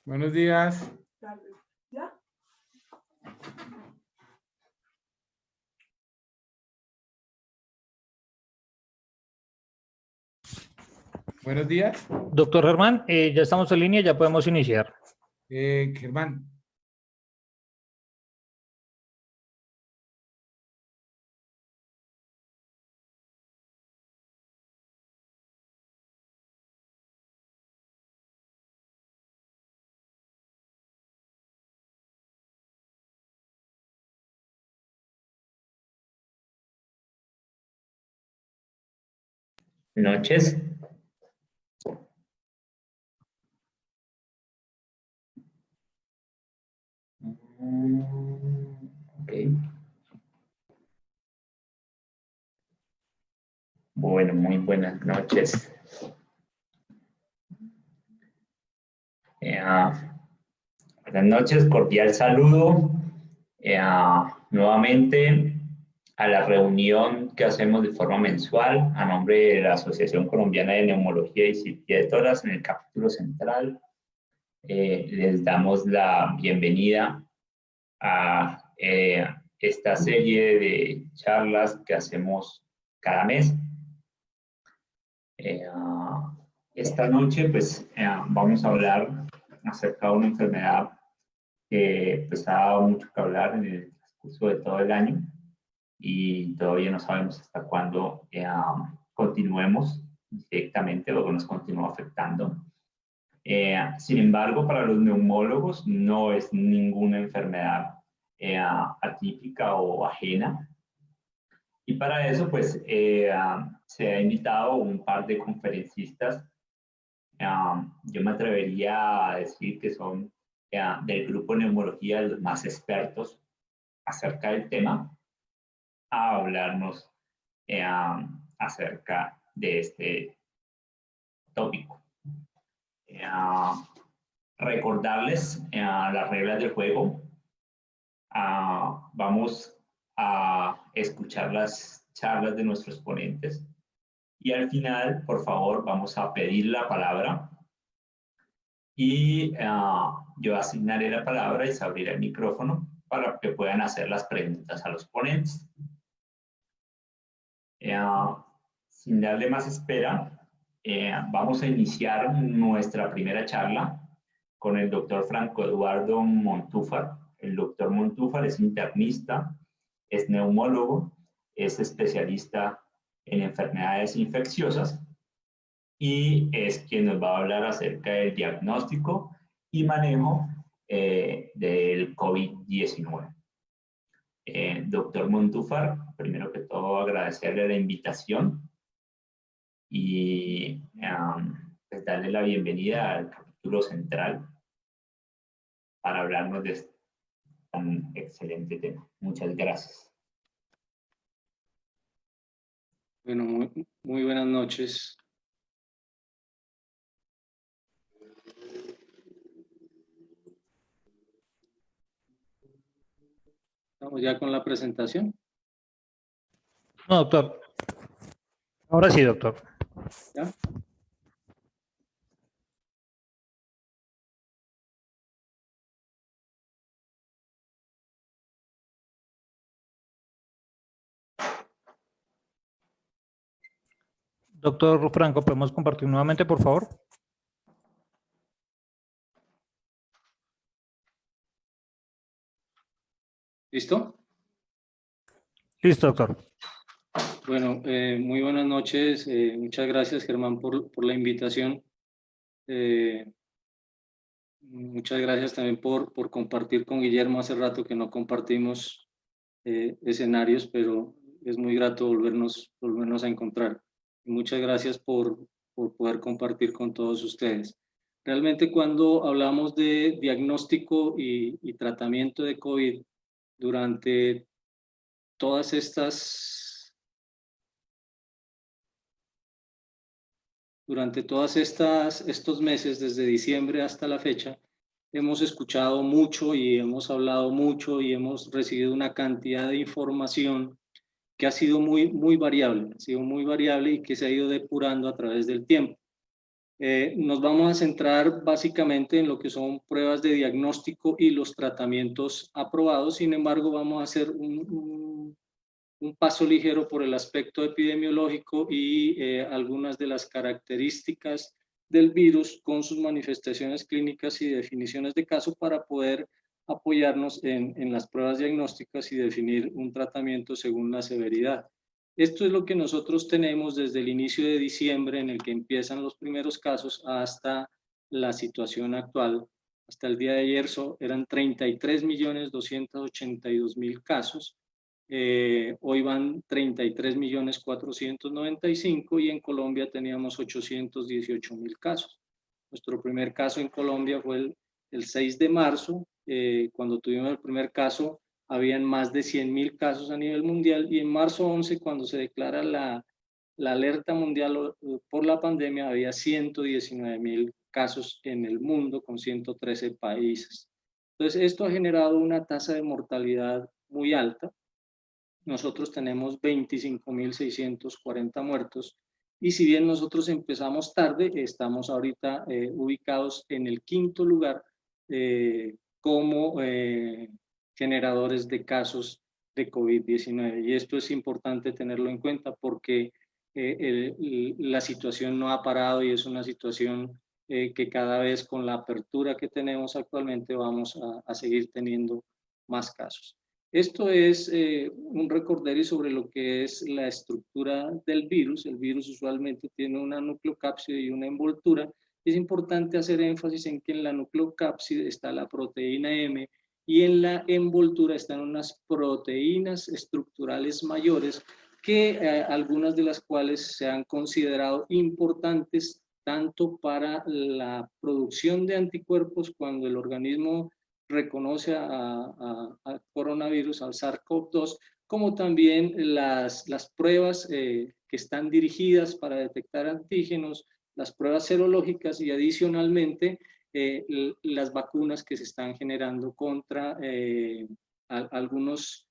Buenos días. ¿Ya? Buenos días. Doctor Germán, ya estamos en línea, ya podemos iniciar. Germán. Noches. Ok. Bueno, muy buenas noches. Buenas noches, cordial saludo nuevamente a la reunión que hacemos de forma mensual a nombre de la Asociación Colombiana de Neumología y Cirugía de Tórax en el capítulo central. Les damos la bienvenida a esta serie de charlas que hacemos cada mes. Esta noche pues vamos a hablar acerca de una enfermedad que pues ha dado mucho que hablar en el transcurso de todo el año y todavía no sabemos hasta cuándo continuemos directamente o nos continúa afectando. Sin embargo, para los neumólogos no es ninguna enfermedad atípica o ajena. Y para eso, pues, se ha invitado un par de conferencistas. Yo me atrevería a decir que son del grupo de neumología los más expertos acerca del tema, a hablarnos acerca de este tópico. Recordarles las reglas del juego. Vamos a escuchar las charlas de nuestros ponentes y al final, por favor, vamos a pedir la palabra y yo asignaré la palabra y se abrirá el micrófono para que puedan hacer las preguntas a los ponentes. Sin darle más espera, vamos a iniciar nuestra primera charla con el doctor Franco Eduardo Montúfar. El doctor Montúfar es internista, es neumólogo, es especialista en enfermedades infecciosas y es quien nos va a hablar acerca del diagnóstico y manejo del COVID-19. Doctor Montúfar, primero que todo agradecerle la invitación y pues darle la bienvenida al capítulo central para hablarnos de este tan excelente tema. Muchas gracias. Bueno, muy buenas noches. Vamos ya con la presentación. No, doctor. Ahora sí, doctor. ¿Ya? Doctor Franco, ¿podemos compartir nuevamente, por favor? ¿Listo? Listo, doctor. Bueno, muy buenas noches. Muchas gracias, Germán, por la invitación. Muchas gracias también por compartir con Guillermo. Hace rato que no compartimos escenarios, pero es muy grato volvernos a encontrar. Muchas gracias por poder compartir con todos ustedes. Realmente cuando hablamos de diagnóstico y tratamiento de COVID durante todas estos meses, desde diciembre hasta la fecha, hemos escuchado mucho y hemos hablado mucho y hemos recibido una cantidad de información que ha sido muy variable y que se ha ido depurando a través del tiempo. Nos vamos a centrar básicamente en lo que son pruebas de diagnóstico y los tratamientos aprobados. Sin embargo, vamos a hacer un paso ligero por el aspecto epidemiológico y algunas de las características del virus con sus manifestaciones clínicas y definiciones de caso para poder apoyarnos en las pruebas diagnósticas y definir un tratamiento según la severidad. Esto es lo que nosotros tenemos desde el inicio de diciembre, en el que empiezan los primeros casos, hasta la situación actual. Hasta el día de ayer eran 33.282.000 casos. Hoy van 33.495.000 y en Colombia teníamos 818.000 casos. Nuestro primer caso en Colombia fue el 6 de marzo. Cuando tuvimos el primer caso, habían más de 100.000 casos a nivel mundial, y en marzo 11, cuando se declara la alerta mundial por la pandemia, había 119.000 casos en el mundo con 113 países. Entonces, esto ha generado una tasa de mortalidad muy alta. Nosotros tenemos 25.640 muertos, y si bien nosotros empezamos tarde, estamos ahorita ubicados en el 5º lugar como generadores de casos de COVID-19. Y esto es importante tenerlo en cuenta porque la situación no ha parado, y es una situación que cada vez con la apertura que tenemos actualmente vamos a seguir teniendo más casos. Esto es un recorderis sobre lo que es la estructura del virus. El virus usualmente tiene una nucleocápside y una envoltura. Es importante hacer énfasis en que en la nucleocápside está la proteína M, y en la envoltura están unas proteínas estructurales mayores, que algunas de las cuales se han considerado importantes tanto para la producción de anticuerpos cuando el organismo reconoce a coronavirus, al SARS-CoV-2, como también las pruebas que están dirigidas para detectar antígenos, las pruebas serológicas, y adicionalmente las vacunas que se están generando contra algunos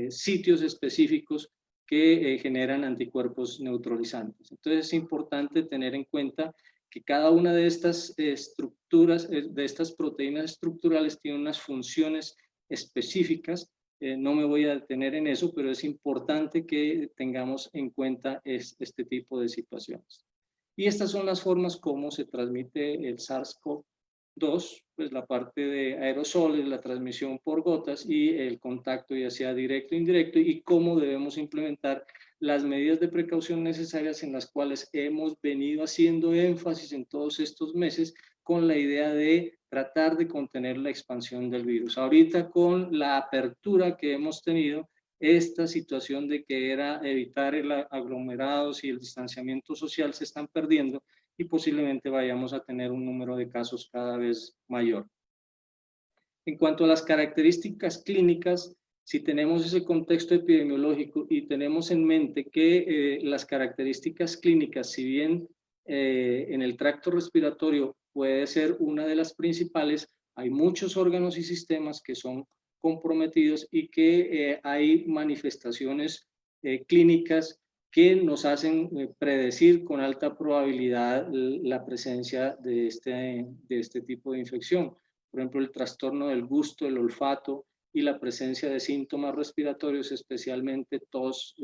sitios específicos que generan anticuerpos neutralizantes. Entonces es importante tener en cuenta que cada una de estas estructuras, de estas proteínas estructurales, tiene unas funciones específicas. No me voy a detener en eso, pero es importante que tengamos en cuenta este tipo de situaciones. Y estas son las formas como se transmite el SARS-CoV-2, pues la parte de aerosoles, la transmisión por gotas y el contacto ya sea directo o indirecto, y cómo debemos implementar las medidas de precaución necesarias en las cuales hemos venido haciendo énfasis en todos estos meses con la idea de tratar de contener la expansión del virus. Ahorita con la apertura que hemos tenido, esta situación de que era evitar el aglomerados y el distanciamiento social se están perdiendo, y posiblemente vayamos a tener un número de casos cada vez mayor. En cuanto a las características clínicas, si tenemos ese contexto epidemiológico y tenemos en mente que las características clínicas, si bien en el tracto respiratorio puede ser una de las principales, hay muchos órganos y sistemas que son comprometidos y que hay manifestaciones clínicas que nos hacen predecir con alta probabilidad la presencia de este tipo de infección. Por ejemplo, el trastorno del gusto, el olfato y la presencia de síntomas respiratorios, especialmente tos,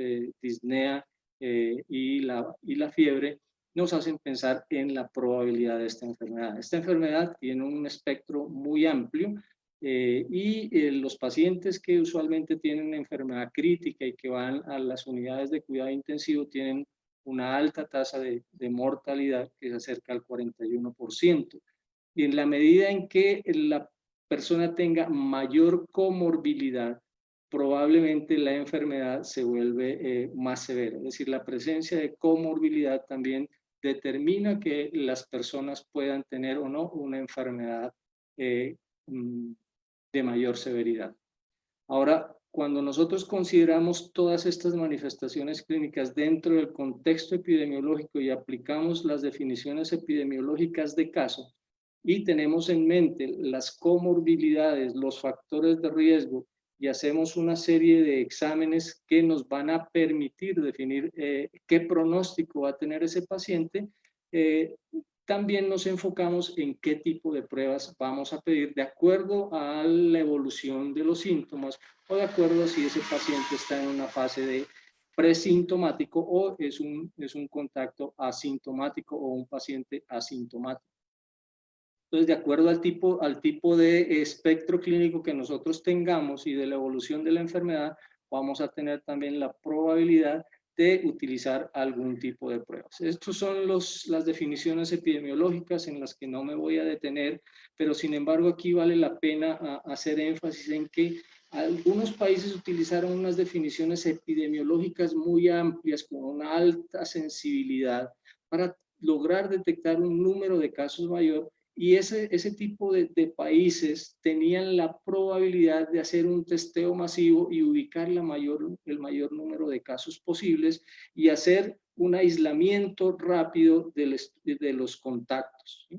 disnea y la fiebre, nos hacen pensar en la probabilidad de esta enfermedad. Esta enfermedad tiene un espectro muy amplio y los pacientes que usualmente tienen enfermedad crítica y que van a las unidades de cuidado intensivo tienen una alta tasa de mortalidad que se acerca al 41%. Y en la medida en que la persona tenga mayor comorbilidad, probablemente la enfermedad se vuelve más severa. Es decir, la presencia de comorbilidad también determina que las personas puedan tener o no una enfermedad de mayor severidad. Ahora, cuando nosotros consideramos todas estas manifestaciones clínicas dentro del contexto epidemiológico y aplicamos las definiciones epidemiológicas de caso, y tenemos en mente las comorbilidades, los factores de riesgo, y hacemos una serie de exámenes que nos van a permitir definir qué pronóstico va a tener ese paciente, también nos enfocamos en qué tipo de pruebas vamos a pedir de acuerdo a la evolución de los síntomas o de acuerdo a si ese paciente está en una fase de presintomático o es un contacto asintomático o un paciente asintomático. Entonces, de acuerdo al tipo de espectro clínico que nosotros tengamos y de la evolución de la enfermedad, vamos a tener también la probabilidad de utilizar algún tipo de pruebas. Estas son las definiciones epidemiológicas en las que no me voy a detener, pero sin embargo aquí vale la pena hacer énfasis en que algunos países utilizaron unas definiciones epidemiológicas muy amplias con una alta sensibilidad para lograr detectar un número de casos mayor. Y ese tipo de países tenían la probabilidad de hacer un testeo masivo y ubicar el mayor número de casos posibles y hacer un aislamiento rápido de los contactos, ¿sí?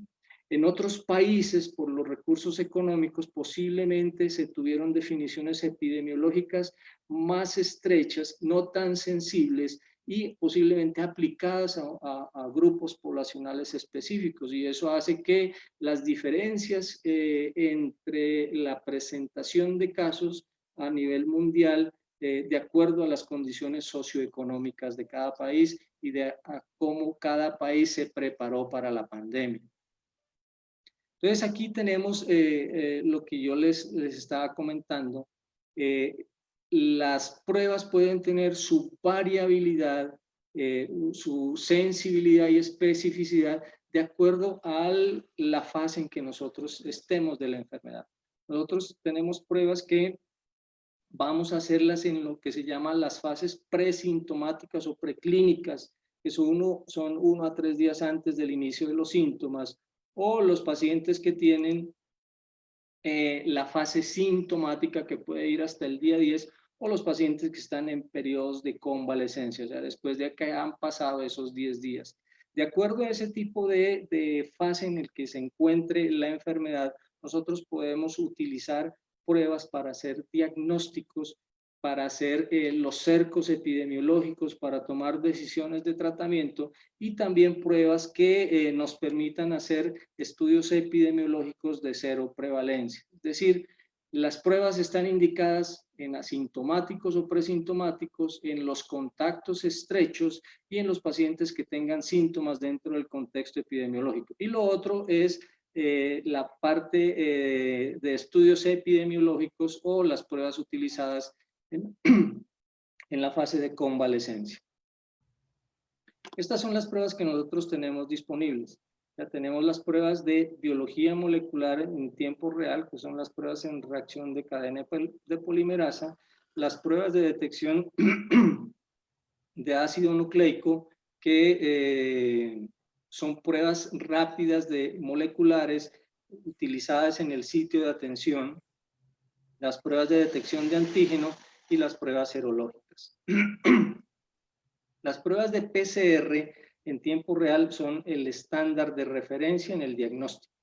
En otros países, por los recursos económicos, posiblemente se tuvieron definiciones epidemiológicas más estrechas, no tan sensibles, y posiblemente aplicadas a grupos poblacionales específicos, y eso hace que las diferencias entre la presentación de casos a nivel mundial, de acuerdo a las condiciones socioeconómicas de cada país y a cómo cada país se preparó para la pandemia. Entonces aquí tenemos lo que yo les estaba comentando. Las pruebas pueden tener su variabilidad, su sensibilidad y especificidad de acuerdo a la fase en que nosotros estemos de la enfermedad. Nosotros tenemos pruebas que vamos a hacerlas en lo que se llama las fases presintomáticas o preclínicas, que son 1 a 3 días antes del inicio de los síntomas, o los pacientes que tienen la fase sintomática, que puede ir hasta el día 10, o los pacientes que están en periodos de convalescencia, o sea, después de que han pasado esos 10 días. De acuerdo a ese tipo de fase en el que se encuentre la enfermedad, nosotros podemos utilizar pruebas para hacer diagnósticos, para hacer los cercos epidemiológicos, para tomar decisiones de tratamiento, y también pruebas que nos permitan hacer estudios epidemiológicos de cero prevalencia. Es decir, las pruebas están indicadas en asintomáticos o presintomáticos, en los contactos estrechos y en los pacientes que tengan síntomas dentro del contexto epidemiológico. Y lo otro es la parte de estudios epidemiológicos o las pruebas utilizadas en la fase de convalescencia. Estas son las pruebas que nosotros tenemos disponibles. Ya tenemos las pruebas de biología molecular en tiempo real, que son las pruebas en reacción de cadena de polimerasa, las pruebas de detección de ácido nucleico, que son pruebas rápidas moleculares utilizadas en el sitio de atención, las pruebas de detección de antígeno y las pruebas serológicas. Las pruebas de PCR en tiempo real son el estándar de referencia en el diagnóstico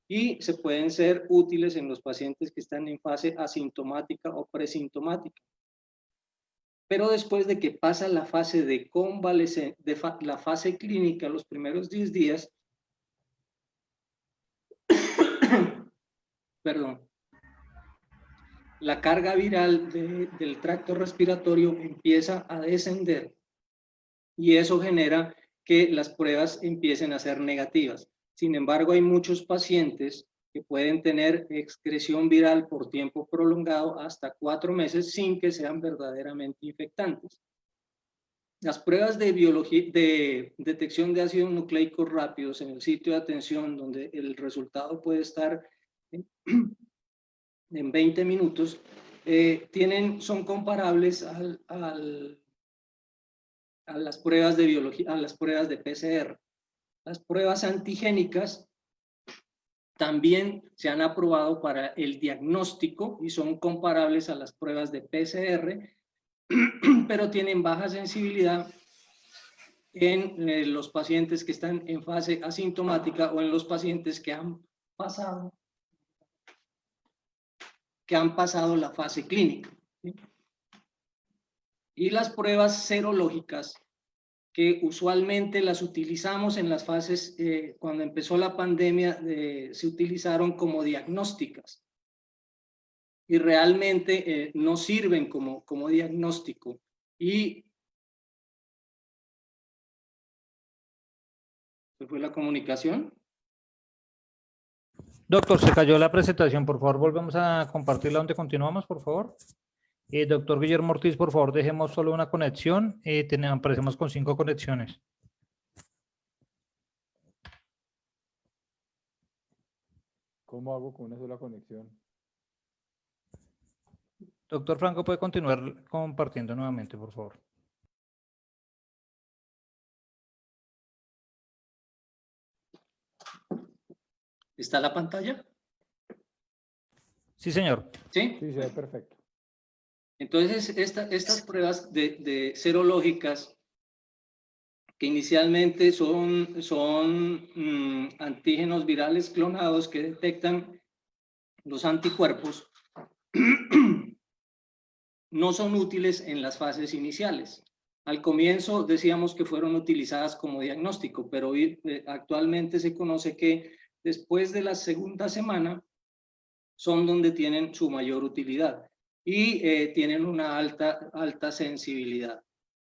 y se pueden ser útiles en los pacientes que están en fase asintomática o presintomática. Pero después de que pasa la fase de convalescencia, la fase clínica, los primeros 10 días, perdón, la carga viral del tracto respiratorio empieza a descender y eso genera que las pruebas empiecen a ser negativas. Sin embargo, hay muchos pacientes que pueden tener excreción viral por tiempo prolongado hasta 4 meses sin que sean verdaderamente infectantes. Las pruebas de detección de ácidos nucleicos rápidos en el sitio de atención, donde el resultado puede estar en 20 minutos, son comparables a las pruebas de biología, a las pruebas de PCR. Las pruebas antigénicas también se han aprobado para el diagnóstico y son comparables a las pruebas de PCR, pero tienen baja sensibilidad en los pacientes que están en fase asintomática o en los pacientes que han pasado la fase clínica, ¿sí? Y las pruebas serológicas que usualmente las utilizamos en las fases, cuando empezó la pandemia, se utilizaron como diagnósticas y realmente no sirven como diagnóstico. Y ¿se fue la comunicación? Doctor, se cayó la presentación. Por favor, volvemos a compartirla donde continuamos, por favor. Doctor Guillermo Ortiz, por favor, dejemos solo una conexión. Aparecemos con 5 conexiones. ¿Cómo hago con una sola conexión? Doctor Franco, ¿puede continuar compartiendo nuevamente, por favor? ¿Está la pantalla? Sí, señor. ¿Sí? Sí, se ve perfecto. Entonces, estas pruebas de serológicas, que inicialmente son antígenos virales clonados que detectan los anticuerpos, no son útiles en las fases iniciales. Al comienzo decíamos que fueron utilizadas como diagnóstico, pero actualmente se conoce que después de la segunda semana son donde tienen su mayor utilidad y tienen una alta sensibilidad.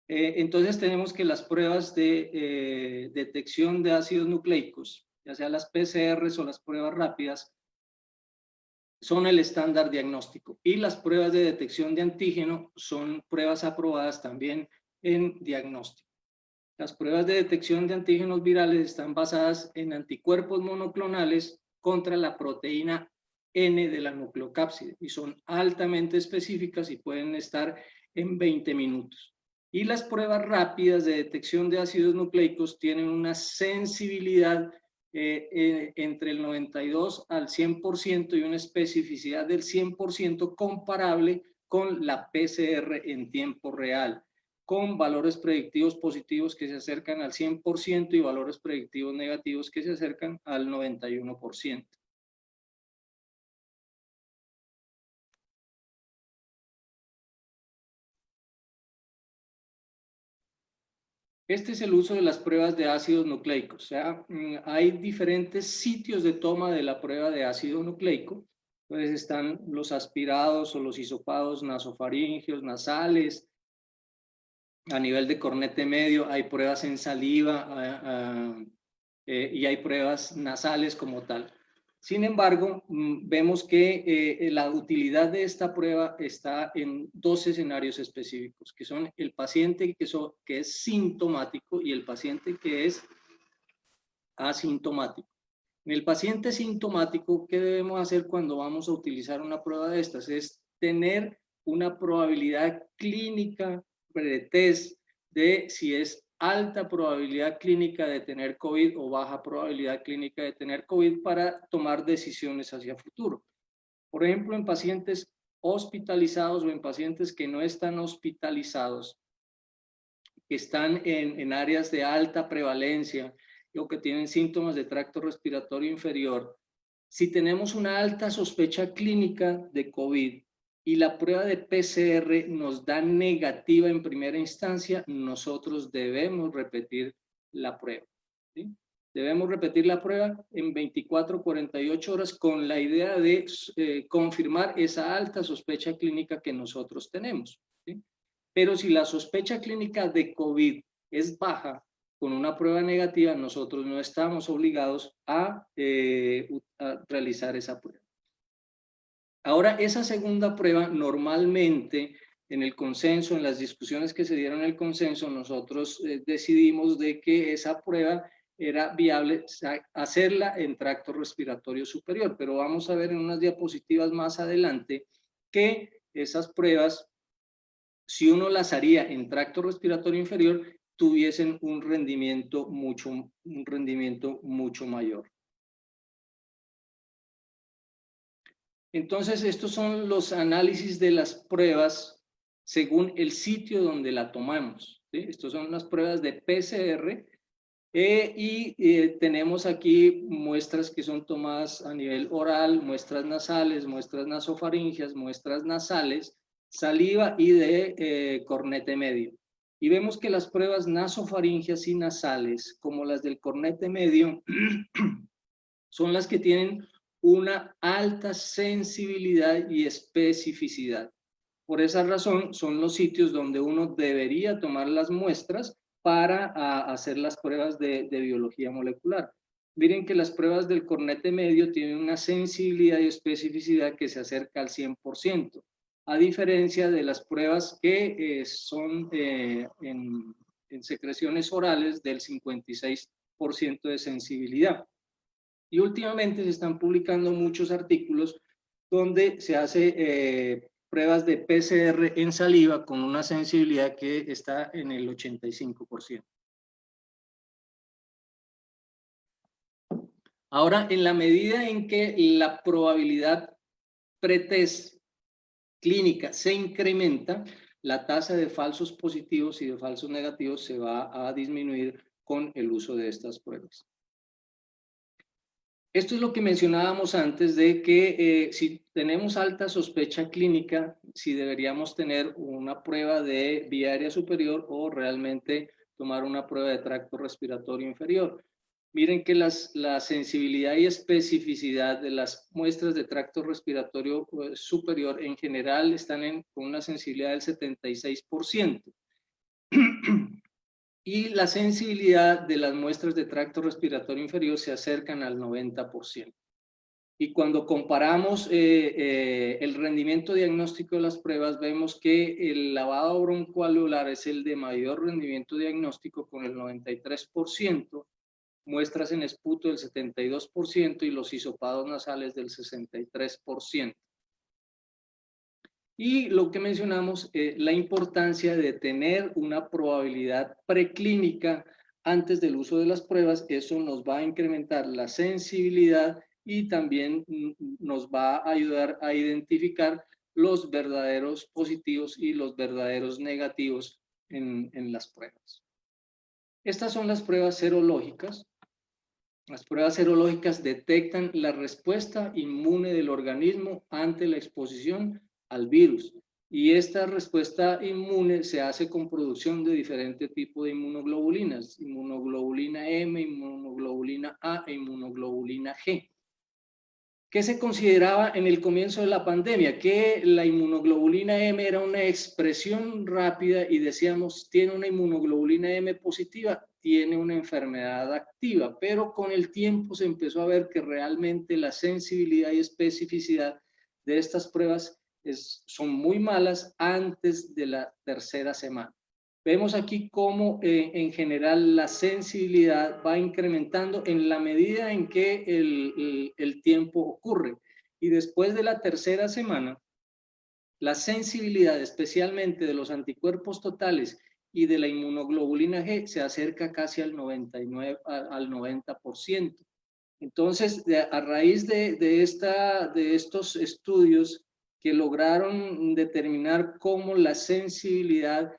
Entonces tenemos que las pruebas de detección de ácidos nucleicos, ya sea las PCRs o las pruebas rápidas, son el estándar diagnóstico, y las pruebas de detección de antígeno son pruebas aprobadas también en diagnóstico. Las pruebas de detección de antígenos virales están basadas en anticuerpos monoclonales contra la proteína N de la nucleocápside y son altamente específicas y pueden estar en 20 minutos. Y las pruebas rápidas de detección de ácidos nucleicos tienen una sensibilidad entre el 92 al 100% y una especificidad del 100% comparable con la PCR en tiempo real, con valores predictivos positivos que se acercan al 100% y valores predictivos negativos que se acercan al 91%. Este es el uso de las pruebas de ácidos nucleicos. O sea, hay diferentes sitios de toma de la prueba de ácido nucleico. Entonces están los aspirados o los hisopados nasofaríngeos, nasales. A nivel de cornete medio hay pruebas en saliva y hay pruebas nasales como tal. Sin embargo, vemos que la utilidad de esta prueba está en 2 escenarios específicos, que son el paciente que es sintomático y el paciente que es asintomático. En el paciente sintomático, ¿qué debemos hacer cuando vamos a utilizar una prueba de estas? Es tener una probabilidad clínica pretest de si es alta probabilidad clínica de tener COVID o baja probabilidad clínica de tener COVID para tomar decisiones hacia futuro. Por ejemplo, en pacientes hospitalizados o en pacientes que no están hospitalizados, que están en áreas de alta prevalencia o que tienen síntomas de tracto respiratorio inferior, si tenemos una alta sospecha clínica de COVID y la prueba de PCR nos da negativa en primera instancia, nosotros debemos repetir la prueba, ¿sí? Debemos repetir la prueba en 24 o 48 horas con la idea de confirmar esa alta sospecha clínica que nosotros tenemos, ¿sí? Pero si la sospecha clínica de COVID es baja, con una prueba negativa, nosotros no estamos obligados a realizar esa prueba. Ahora, esa segunda prueba, normalmente en el consenso, en las discusiones que se dieron en el consenso, nosotros decidimos de que esa prueba era viable hacerla en tracto respiratorio superior, pero vamos a ver en unas diapositivas más adelante que esas pruebas, si uno las haría en tracto respiratorio inferior, tuviesen un rendimiento mucho mayor. Entonces, estos son los análisis de las pruebas según el sitio donde la tomamos, ¿sí? Estos son las pruebas de PCR tenemos aquí muestras que son tomadas a nivel oral, muestras nasales, muestras nasofaringeas, muestras nasales, saliva y de cornete medio. Y vemos que las pruebas nasofaringeas y nasales, como las del cornete medio, son las que tienen una alta sensibilidad y especificidad. Por esa razón, son los sitios donde uno debería tomar las muestras para hacer las pruebas de biología molecular. Miren que las pruebas del cornete medio tienen una sensibilidad y especificidad que se acerca al 100%, a diferencia de las pruebas que son en secreciones orales del 56% de sensibilidad. Y últimamente se están publicando muchos artículos donde se hace pruebas de PCR en saliva con una sensibilidad que está en el 85%. Ahora, en la medida en que la probabilidad pretest clínica se incrementa, la tasa de falsos positivos y de falsos negativos se va a disminuir con el uso de estas pruebas. Esto es lo que mencionábamos antes de que si tenemos alta sospecha clínica, si deberíamos tener una prueba de vía aérea superior o realmente tomar una prueba de tracto respiratorio inferior. Miren que la sensibilidad y especificidad de las muestras de tracto respiratorio superior en general están con una sensibilidad del 76%. Y la sensibilidad de las muestras de tracto respiratorio inferior se acercan al 90%. Y cuando comparamos el rendimiento diagnóstico de las pruebas, vemos que el lavado broncoalveolar es el de mayor rendimiento diagnóstico con el 93%, muestras en esputo del 72% y los hisopados nasales del 63%. Y lo que mencionamos, la importancia de tener una probabilidad preclínica antes del uso de las pruebas, eso nos va a incrementar la sensibilidad y también nos va a ayudar a identificar los verdaderos positivos y los verdaderos negativos en las pruebas. Estas son las pruebas serológicas. Las pruebas serológicas detectan la respuesta inmune del organismo ante la exposición al virus. Y esta respuesta inmune se hace con producción de diferentes tipos de inmunoglobulinas, inmunoglobulina M, inmunoglobulina A e inmunoglobulina G. ¿Qué se consideraba en el comienzo de la pandemia? Que la inmunoglobulina M era una expresión rápida y decíamos, tiene una inmunoglobulina M positiva, tiene una enfermedad activa, pero con el tiempo se empezó a ver que realmente la sensibilidad y especificidad de estas pruebas son muy malas antes de la tercera semana. Vemos aquí cómo en general la sensibilidad va incrementando en la medida en que el tiempo ocurre. Y después de la tercera semana, la sensibilidad especialmente de los anticuerpos totales y de la inmunoglobulina G se acerca casi al 90%. Entonces, a raíz de estos estudios que lograron determinar cómo la sensibilidad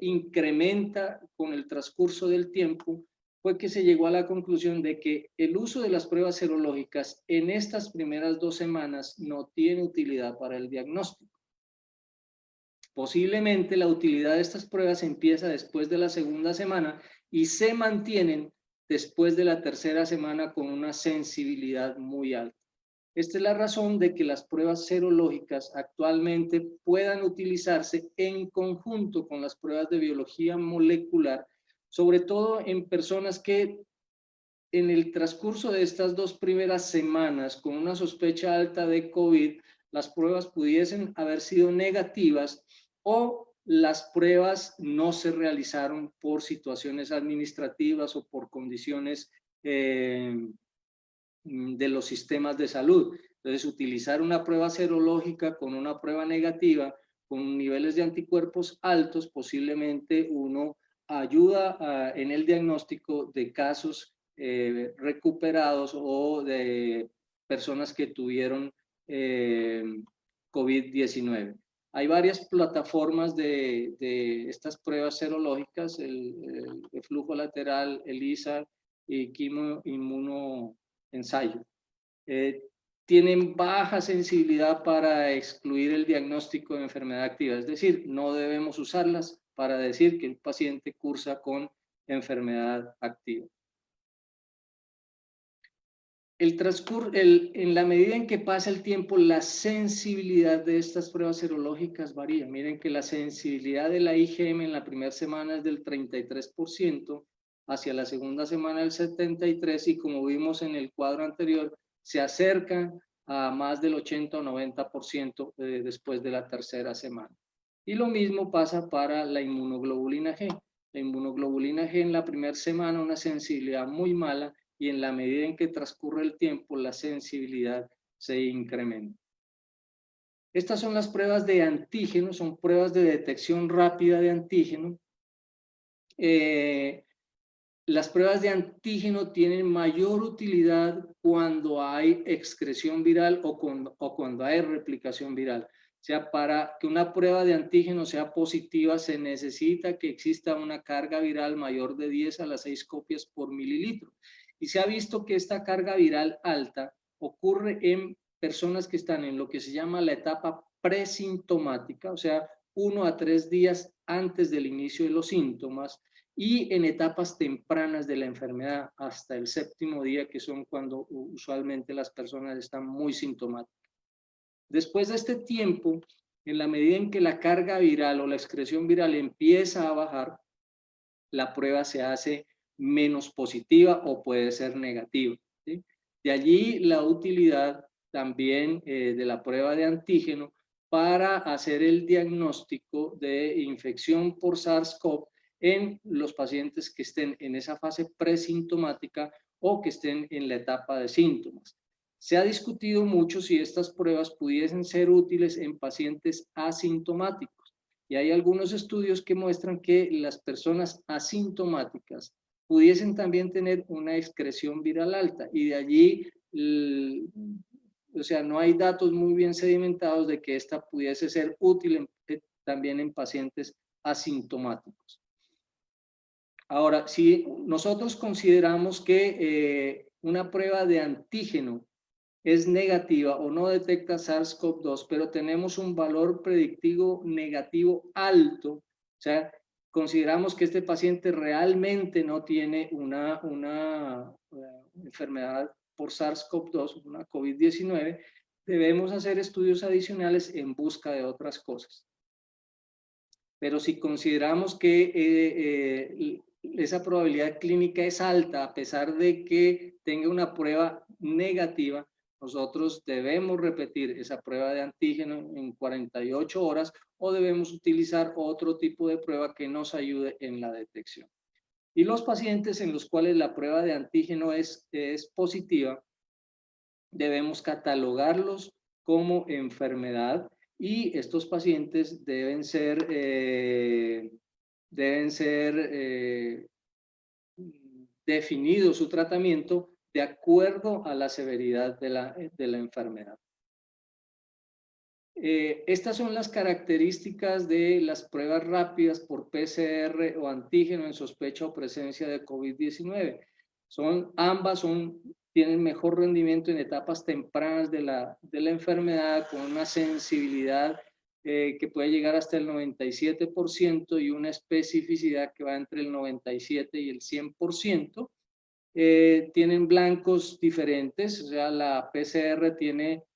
incrementa con el transcurso del tiempo, fue que se llegó a la conclusión de que el uso de las pruebas serológicas en estas primeras 2 semanas no tiene utilidad para el diagnóstico. Posiblemente la utilidad de estas pruebas empieza después de la segunda semana y se mantienen después de la tercera semana con una sensibilidad muy alta. Esta es la razón de que las pruebas serológicas actualmente puedan utilizarse en conjunto con las pruebas de biología molecular, sobre todo en personas que en el transcurso de estas 2 primeras semanas con una sospecha alta de COVID, las pruebas pudiesen haber sido negativas o las pruebas no se realizaron por situaciones administrativas o por condiciones de los sistemas de salud. Entonces, utilizar una prueba serológica con una prueba negativa, con niveles de anticuerpos altos, posiblemente uno ayuda en el diagnóstico de casos recuperados o de personas que tuvieron COVID-19. Hay varias plataformas de estas pruebas serológicas, el flujo lateral, ELISA y quimioinmunoensayo. Tienen baja sensibilidad para excluir el diagnóstico de enfermedad activa, es decir, no debemos usarlas para decir que el paciente cursa con enfermedad activa. En la medida en que pasa el tiempo, la sensibilidad de estas pruebas serológicas varía. Miren que la sensibilidad de la IgM en la primera semana es del 33%, hacia la segunda semana del 73%, y como vimos en el cuadro anterior, se acercan a más del 80 o 90% después de la tercera semana. Y lo mismo pasa para la inmunoglobulina G. La inmunoglobulina G en la primera semana una sensibilidad muy mala, y en la medida en que transcurre el tiempo la sensibilidad se incrementa. Estas son las pruebas de antígeno, son pruebas de detección rápida de antígeno. Las pruebas de antígeno tienen mayor utilidad cuando hay excreción viral o cuando hay replicación viral. O sea, para que una prueba de antígeno sea positiva se necesita que exista una carga viral mayor de 10 a las 6 copias por mililitro. Y se ha visto que esta carga viral alta ocurre en personas que están en lo que se llama la etapa presintomática, o sea, 1 a 3 días antes del inicio de los síntomas, y en etapas tempranas de la enfermedad, hasta el 7º día, que son cuando usualmente las personas están muy sintomáticas. Después de este tiempo, en la medida en que la carga viral o la excreción viral empieza a bajar, la prueba se hace menos positiva o puede ser negativa, ¿sí? De allí la utilidad también de la prueba de antígeno para hacer el diagnóstico de infección por SARS-CoV en los pacientes que estén en esa fase presintomática o que estén en la etapa de síntomas. Se ha discutido mucho si estas pruebas pudiesen ser útiles en pacientes asintomáticos, y hay algunos estudios que muestran que las personas asintomáticas pudiesen también tener una excreción viral alta, y de allí, o sea, no hay datos muy bien sedimentados de que esta pudiese ser útil también en pacientes asintomáticos. Ahora, si nosotros consideramos que una prueba de antígeno es negativa o no detecta SARS-CoV-2, pero tenemos un valor predictivo negativo alto, o sea, consideramos que este paciente realmente no tiene una enfermedad por SARS-CoV-2, una COVID-19, debemos hacer estudios adicionales en busca de otras cosas. Pero si consideramos que esa probabilidad clínica es alta, a pesar de que tenga una prueba negativa, nosotros debemos repetir esa prueba de antígeno en 48 horas o debemos utilizar otro tipo de prueba que nos ayude en la detección. Y los pacientes en los cuales la prueba de antígeno es positiva, debemos catalogarlos como enfermedad, y estos pacientes deben ser definido su tratamiento de acuerdo a la severidad de la enfermedad. Estas son las características de las pruebas rápidas por PCR o antígeno en sospecha o presencia de COVID-19. Ambas tienen mejor rendimiento en etapas tempranas de la enfermedad, con una sensibilidad que puede llegar hasta el 97% y una especificidad que va entre el 97 y el 100%. Tienen blancos diferentes, o sea, la PCR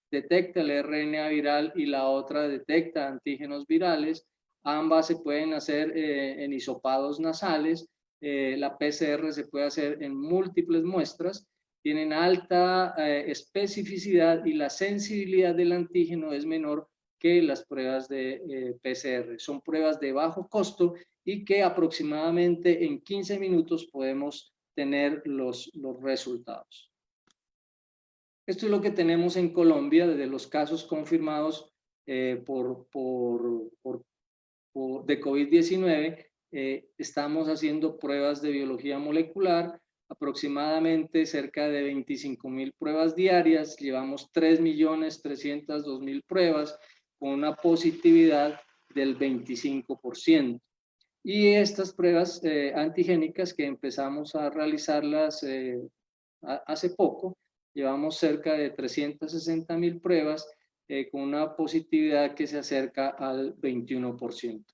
detecta el RNA viral y la otra detecta antígenos virales. Ambas se pueden hacer en hisopados nasales. La PCR se puede hacer en múltiples muestras. Tienen alta especificidad y la sensibilidad del antígeno es menor que las pruebas de PCR. Son pruebas de bajo costo y que aproximadamente en 15 minutos podemos tener los resultados. Esto es lo que tenemos en Colombia de los casos confirmados de COVID-19. Estamos haciendo pruebas de biología molecular, aproximadamente cerca de 25.000 pruebas diarias. Llevamos 3.302.000 pruebas con una positividad del 25%. Y estas pruebas antigénicas que empezamos a realizarlas hace poco, llevamos cerca de 360.000 pruebas con una positividad que se acerca al 21%.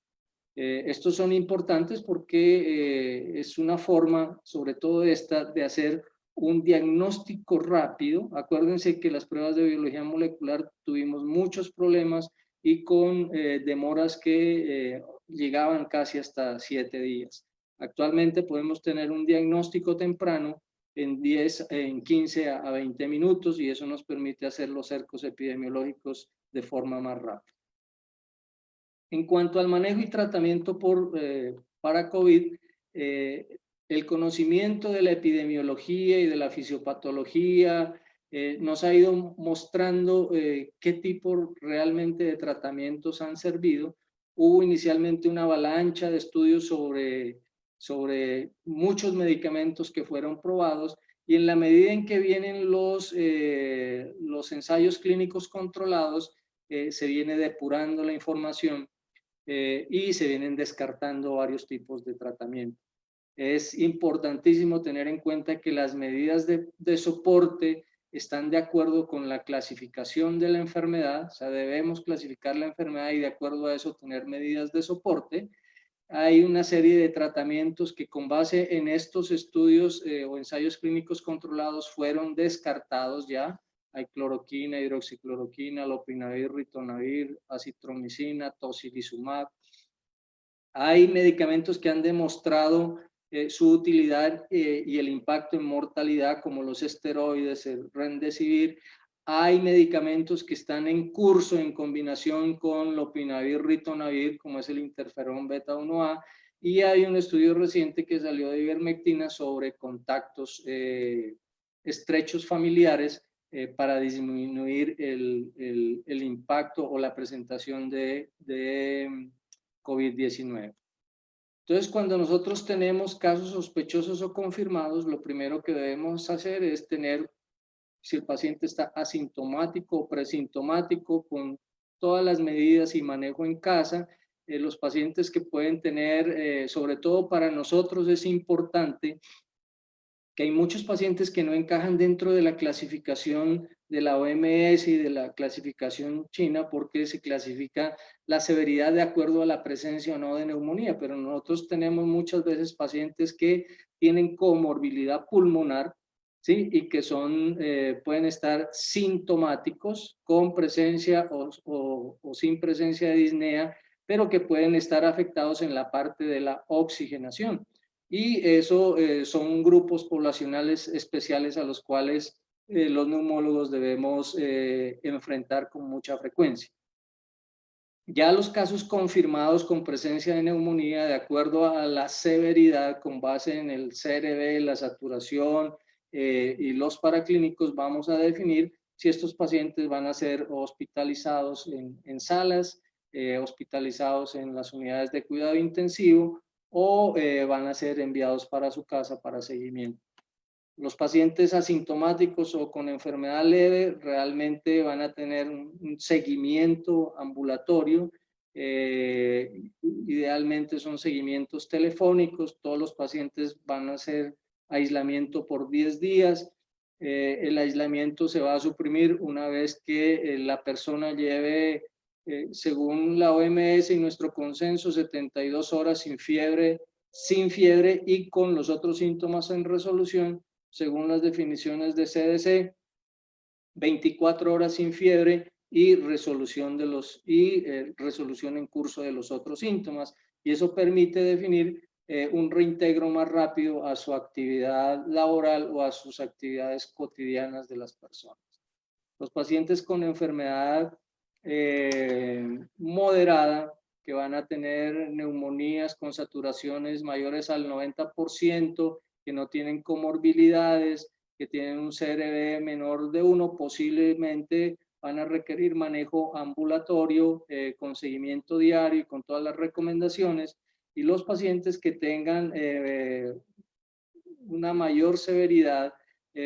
Estos son importantes porque es una forma, sobre todo esta, de hacer un diagnóstico rápido. Acuérdense que las pruebas de biología molecular tuvimos muchos problemas y con demoras que llegaban casi hasta 7 días. Actualmente podemos tener un diagnóstico temprano en 15 a 20 minutos y eso nos permite hacer los cercos epidemiológicos de forma más rápida. En cuanto al manejo y tratamiento para COVID, el conocimiento de la epidemiología y de la fisiopatología nos ha ido mostrando qué tipo realmente de tratamientos han servido. Hubo inicialmente una avalancha de estudios sobre muchos medicamentos que fueron probados y en la medida en que vienen los ensayos clínicos controlados, se viene depurando la información y se vienen descartando varios tipos de tratamiento. Es importantísimo tener en cuenta que las medidas de soporte están de acuerdo con la clasificación de la enfermedad, o sea, debemos clasificar la enfermedad y de acuerdo a eso tener medidas de soporte. Hay una serie de tratamientos que con base en estos estudios o ensayos clínicos controlados fueron descartados ya. Hay cloroquina, hidroxicloroquina, lopinavir, ritonavir, acitromicina, tocilizumab. Hay medicamentos que han demostrado su utilidad y el impacto en mortalidad, como los esteroides, el remdesivir. Hay medicamentos que están en curso en combinación con lopinavir, ritonavir, como es el interferón beta 1A, y hay un estudio reciente que salió de ivermectina sobre contactos estrechos familiares para disminuir el impacto o la presentación de COVID-19. Entonces, cuando nosotros tenemos casos sospechosos o confirmados, lo primero que debemos hacer es tener, si el paciente está asintomático o presintomático, con todas las medidas y manejo en casa. Los pacientes que pueden tener, sobre todo para nosotros es importante que hay muchos pacientes que no encajan dentro de la clasificación de la OMS y de la clasificación china porque se clasifica la severidad de acuerdo a la presencia o no de neumonía, pero nosotros tenemos muchas veces pacientes que tienen comorbilidad pulmonar, ¿sí? Y que pueden estar sintomáticos con presencia o sin presencia de disnea, pero que pueden estar afectados en la parte de la oxigenación. Y eso son grupos poblacionales especiales a los cuales los neumólogos debemos enfrentar con mucha frecuencia. Ya los casos confirmados con presencia de neumonía, de acuerdo a la severidad, con base en el CRB, la saturación y los paraclínicos, vamos a definir si estos pacientes van a ser hospitalizados en salas, hospitalizados en las unidades de cuidado intensivo, o van a ser enviados para su casa para seguimiento. Los pacientes asintomáticos o con enfermedad leve realmente van a tener un seguimiento ambulatorio. Idealmente son seguimientos telefónicos. Todos los pacientes van a hacer aislamiento por 10 días. El aislamiento se va a suprimir una vez que la persona lleve, según la OMS y nuestro consenso, 72 horas sin fiebre y con los otros síntomas en resolución, según las definiciones de CDC, 24 horas sin fiebre y resolución resolución en curso de los otros síntomas. Y eso permite definir un reintegro más rápido a su actividad laboral o a sus actividades cotidianas de las personas. Los pacientes con enfermedad moderada, que van a tener neumonías con saturaciones mayores al 90%, que no tienen comorbilidades, que tienen un CRB menor de 1, posiblemente van a requerir manejo ambulatorio con seguimiento diario y con todas las recomendaciones. Y los pacientes que tengan una mayor severidad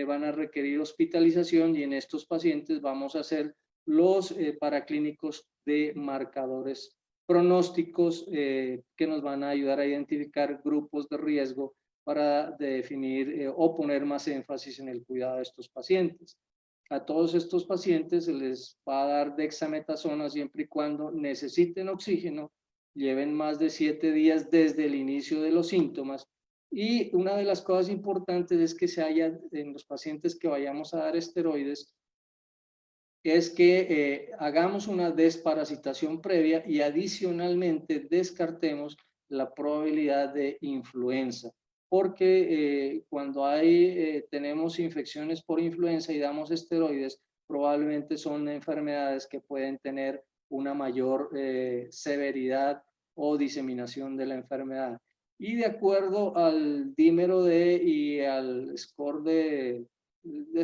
van a requerir hospitalización, y en estos pacientes vamos a hacer los paraclínicos de marcadores pronósticos que nos van a ayudar a identificar grupos de riesgo para definir o poner más énfasis en el cuidado de estos pacientes. A todos estos pacientes se les va a dar dexametasona siempre y cuando necesiten oxígeno lleven más de 7 días desde el inicio de los síntomas. Y una de las cosas importantes es que se haya, en los pacientes que vayamos a dar esteroides, es que hagamos una desparasitación previa y adicionalmente descartemos la probabilidad de influenza, porque cuando tenemos infecciones por influenza y damos esteroides, probablemente son enfermedades que pueden tener una mayor severidad o diseminación de la enfermedad. Y de acuerdo al dímero D y al score de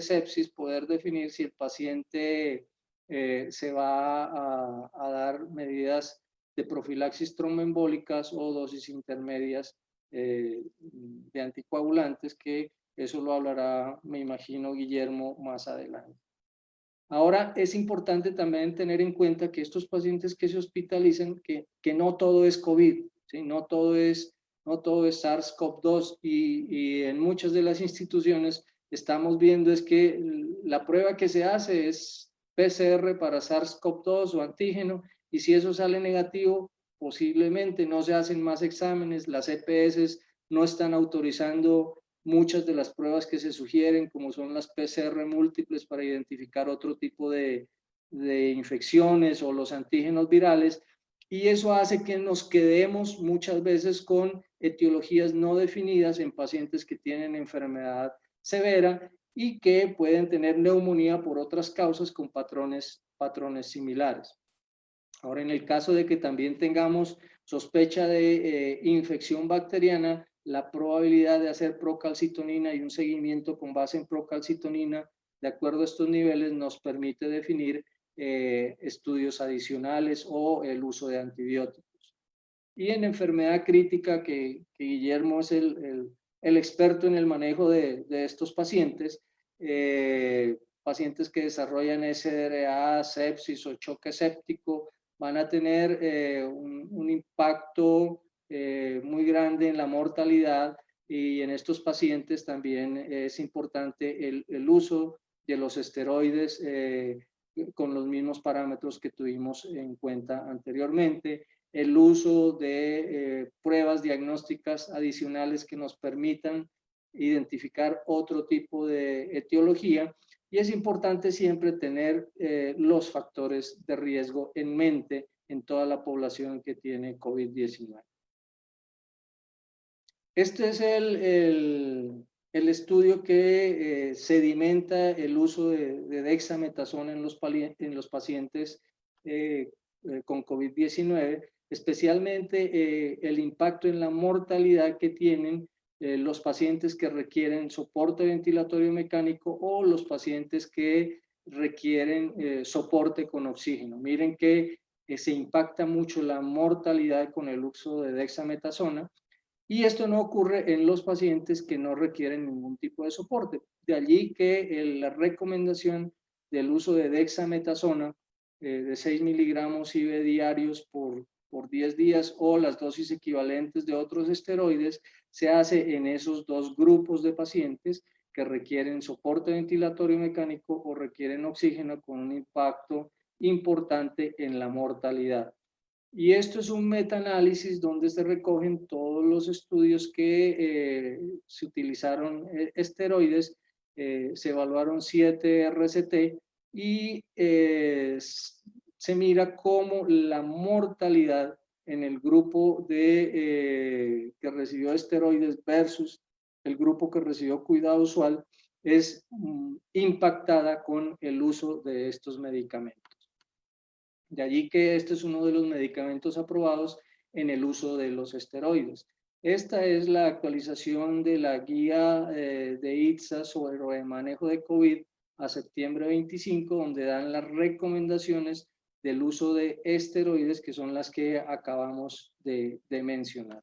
sepsis, poder definir si el paciente se va a dar medidas de profilaxis tromboembólicas o dosis intermedias de anticoagulantes, que eso lo hablará, me imagino, Guillermo más adelante. Ahora, es importante también tener en cuenta que estos pacientes que se hospitalizan, que no todo es COVID, ¿sí? No todo es SARS-CoV-2 y en muchas de las instituciones estamos viendo es que la prueba que se hace es PCR para SARS-CoV-2 o antígeno, y si eso sale negativo, posiblemente no se hacen más exámenes, las EPS no están autorizando muchas de las pruebas que se sugieren, como son las PCR múltiples para identificar otro tipo de infecciones o los antígenos virales, y eso hace que nos quedemos muchas veces con etiologías no definidas en pacientes que tienen enfermedad severa y que pueden tener neumonía por otras causas con patrones similares. Ahora, en el caso de que también tengamos sospecha de infección bacteriana, la probabilidad de hacer procalcitonina y un seguimiento con base en procalcitonina de acuerdo a estos niveles nos permite definir estudios adicionales o el uso de antibióticos. Y en enfermedad crítica, que Guillermo es el experto en el manejo de estos pacientes, pacientes que desarrollan SDRA, sepsis o choque séptico, van a tener un impacto muy grande en la mortalidad, y en estos pacientes también es importante el uso de los esteroides con los mismos parámetros que tuvimos en cuenta anteriormente, el uso de pruebas diagnósticas adicionales que nos permitan identificar otro tipo de etiología, y es importante siempre tener los factores de riesgo en mente en toda la población que tiene COVID-19. Este es el estudio que sedimenta el uso de dexametasona en los pacientes con COVID-19, especialmente el impacto en la mortalidad que tienen los pacientes que requieren soporte ventilatorio mecánico o los pacientes que requieren soporte con oxígeno. Miren que se impacta mucho la mortalidad con el uso de dexametasona, y esto no ocurre en los pacientes que no requieren ningún tipo de soporte. De allí que la recomendación del uso de dexametasona de 6 miligramos IV diarios por 10 días o las dosis equivalentes de otros esteroides se hace en esos dos grupos de pacientes que requieren soporte ventilatorio mecánico o requieren oxígeno, con un impacto importante en la mortalidad. Y esto es un metaanálisis donde se recogen todos los estudios que se utilizaron esteroides, se evaluaron 7 RCT y se mira cómo la mortalidad en el grupo que recibió esteroides versus el grupo que recibió cuidado usual es impactada con el uso de estos medicamentos. De allí que este es uno de los medicamentos aprobados en el uso de los esteroides. Esta es la actualización de la guía de ITSA sobre el manejo de COVID a septiembre 25, donde dan las recomendaciones del uso de esteroides, que son las que acabamos de mencionar.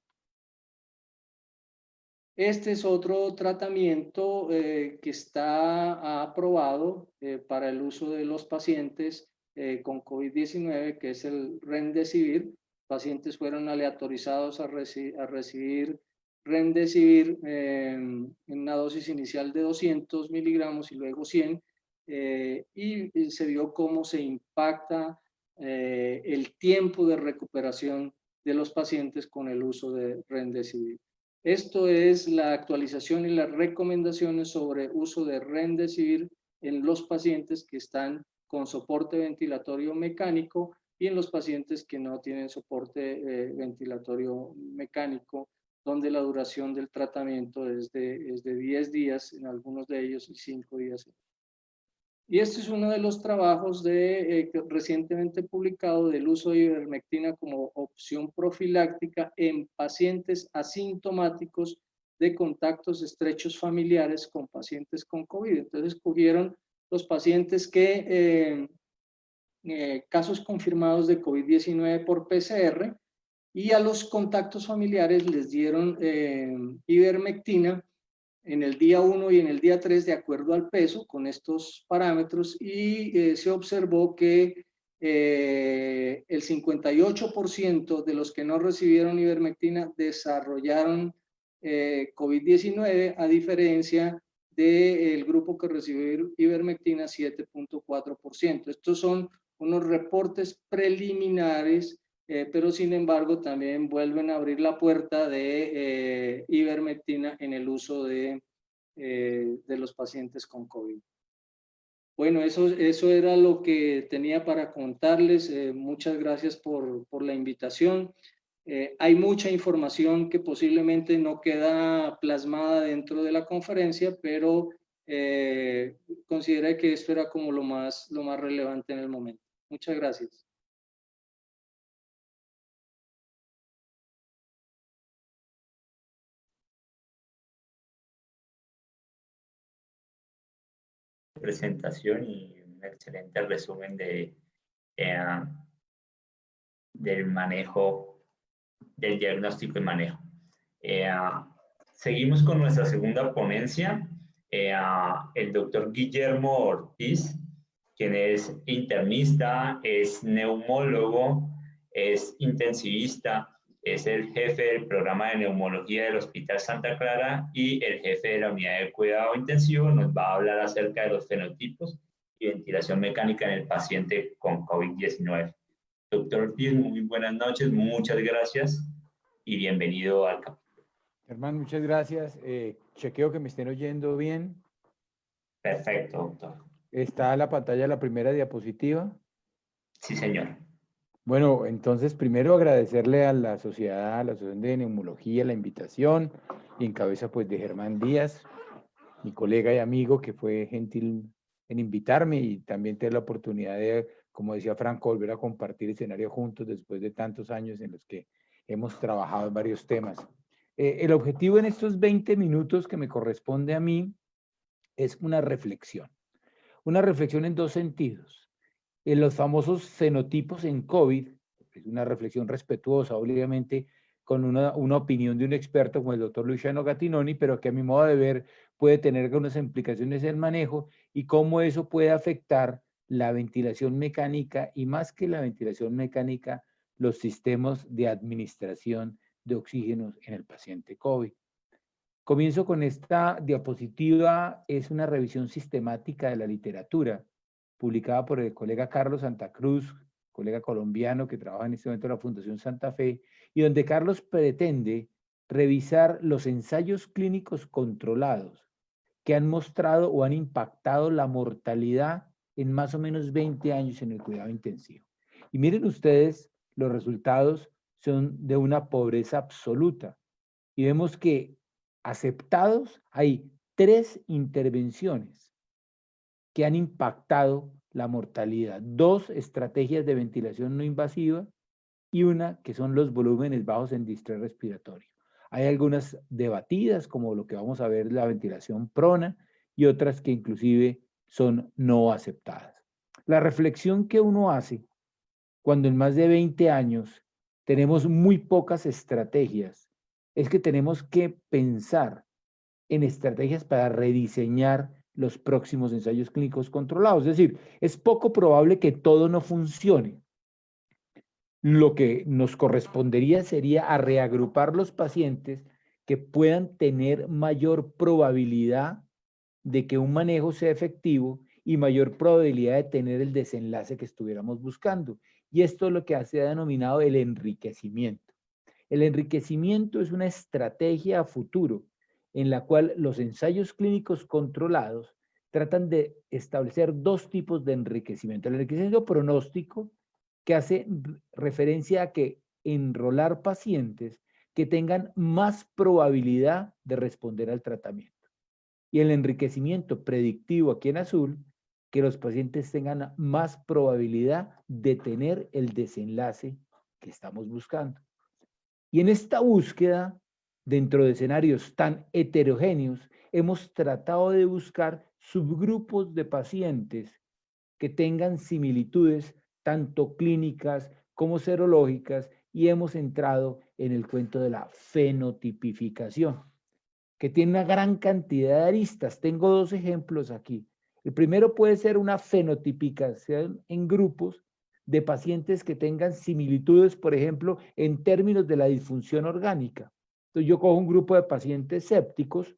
Este es otro tratamiento que está aprobado para el uso de los pacientes con COVID-19, que es el Remdesivir. Pacientes fueron aleatorizados a recibir Remdesivir en una dosis inicial de 200 miligramos y luego 100, y se vio cómo se impacta el tiempo de recuperación de los pacientes con el uso de Remdesivir. Esto es la actualización y las recomendaciones sobre uso de Remdesivir en los pacientes que están con soporte ventilatorio mecánico y en los pacientes que no tienen soporte ventilatorio mecánico, donde la duración del tratamiento es de 10 días en algunos de ellos y 5 días. Y este es uno de los trabajos recientemente publicado del uso de ivermectina como opción profiláctica en pacientes asintomáticos de contactos estrechos familiares con pacientes con COVID. Entonces, cogieron los pacientes que casos confirmados de COVID-19 por PCR y a los contactos familiares les dieron ivermectina en el día 1 y en el día 3 de acuerdo al peso con estos parámetros y se observó que el 58% de los que no recibieron ivermectina desarrollaron COVID-19 a diferencia del grupo que recibió ivermectina, 7.4%. Estos son unos reportes preliminares, pero sin embargo también vuelven a abrir la puerta de ivermectina en el uso de los pacientes con COVID. Bueno, eso era lo que tenía para contarles. Muchas gracias por la invitación. Hay mucha información que posiblemente no queda plasmada dentro de la conferencia, pero consideré que esto era como lo más relevante en el momento. Muchas gracias. Presentación y un excelente resumen del manejo, del diagnóstico y manejo. Seguimos con nuestra segunda ponencia. El doctor Guillermo Ortiz, quien es internista, es neumólogo, es intensivista, es el jefe del programa de neumología del Hospital Santa Clara y el jefe de la unidad de cuidado intensivo. Nos va a hablar acerca de los fenotipos y ventilación mecánica en el paciente con COVID-19. Doctor Ortiz, muy buenas noches, muchas gracias y bienvenido al capítulo. Germán, muchas gracias. Chequeo que me estén oyendo bien. Perfecto, doctor. ¿Está la pantalla la primera diapositiva? Sí, señor. Bueno, entonces primero agradecerle a la Asociación de Neumología, la invitación, y en cabeza pues de Germán Díaz, mi colega y amigo que fue gentil en invitarme y también tener la oportunidad de, como decía Franco, volver a compartir escenario juntos después de tantos años en los que hemos trabajado en varios temas. El objetivo en estos 20 minutos que me corresponde a mí es una reflexión en dos sentidos. En los famosos fenotipos en COVID, es una reflexión respetuosa, obviamente, con una opinión de un experto como el doctor Luciano Gattinoni, pero que a mi modo de ver puede tener algunas implicaciones en el manejo y cómo eso puede afectar la ventilación mecánica y más que la ventilación mecánica, los sistemas de administración de oxígenos en el paciente COVID. Comienzo con esta diapositiva, es una revisión sistemática de la literatura publicada por el colega Carlos Santa Cruz, colega colombiano que trabaja en este momento en la Fundación Santa Fe, y donde Carlos pretende revisar los ensayos clínicos controlados que han mostrado o han impactado la mortalidad en más o menos 20 años en el cuidado intensivo. Y miren ustedes, los resultados son de una pobreza absoluta. Y vemos que aceptados hay 3 intervenciones que han impactado la mortalidad. 2 estrategias de ventilación no invasiva y una que son los volúmenes bajos en distrés respiratorio. Hay algunas debatidas, como lo que vamos a ver, la ventilación prona, y otras que inclusive son no aceptadas. La reflexión que uno hace cuando en más de 20 años tenemos muy pocas estrategias es que tenemos que pensar en estrategias para rediseñar los próximos ensayos clínicos controlados. Es decir, es poco probable que todo no funcione. Lo que nos correspondería sería a reagrupar los pacientes que puedan tener mayor probabilidad de que un manejo sea efectivo y mayor probabilidad de tener el desenlace que estuviéramos buscando. Y esto es lo que se ha denominado el enriquecimiento. El enriquecimiento es una estrategia a futuro en la cual los ensayos clínicos controlados tratan de establecer dos tipos de enriquecimiento. El enriquecimiento pronóstico, que hace referencia a que enrolar pacientes que tengan más probabilidad de responder al tratamiento. Y el enriquecimiento predictivo, aquí en azul, que los pacientes tengan más probabilidad de tener el desenlace que estamos buscando. Y en esta búsqueda, dentro de escenarios tan heterogéneos, hemos tratado de buscar subgrupos de pacientes que tengan similitudes tanto clínicas como serológicas, y hemos entrado en el cuento de la fenotipificación, que tiene una gran cantidad de aristas. Tengo dos ejemplos aquí. El primero puede ser una fenotipicación en grupos de pacientes que tengan similitudes, por ejemplo, en términos de la disfunción orgánica. Entonces yo cojo un grupo de pacientes sépticos,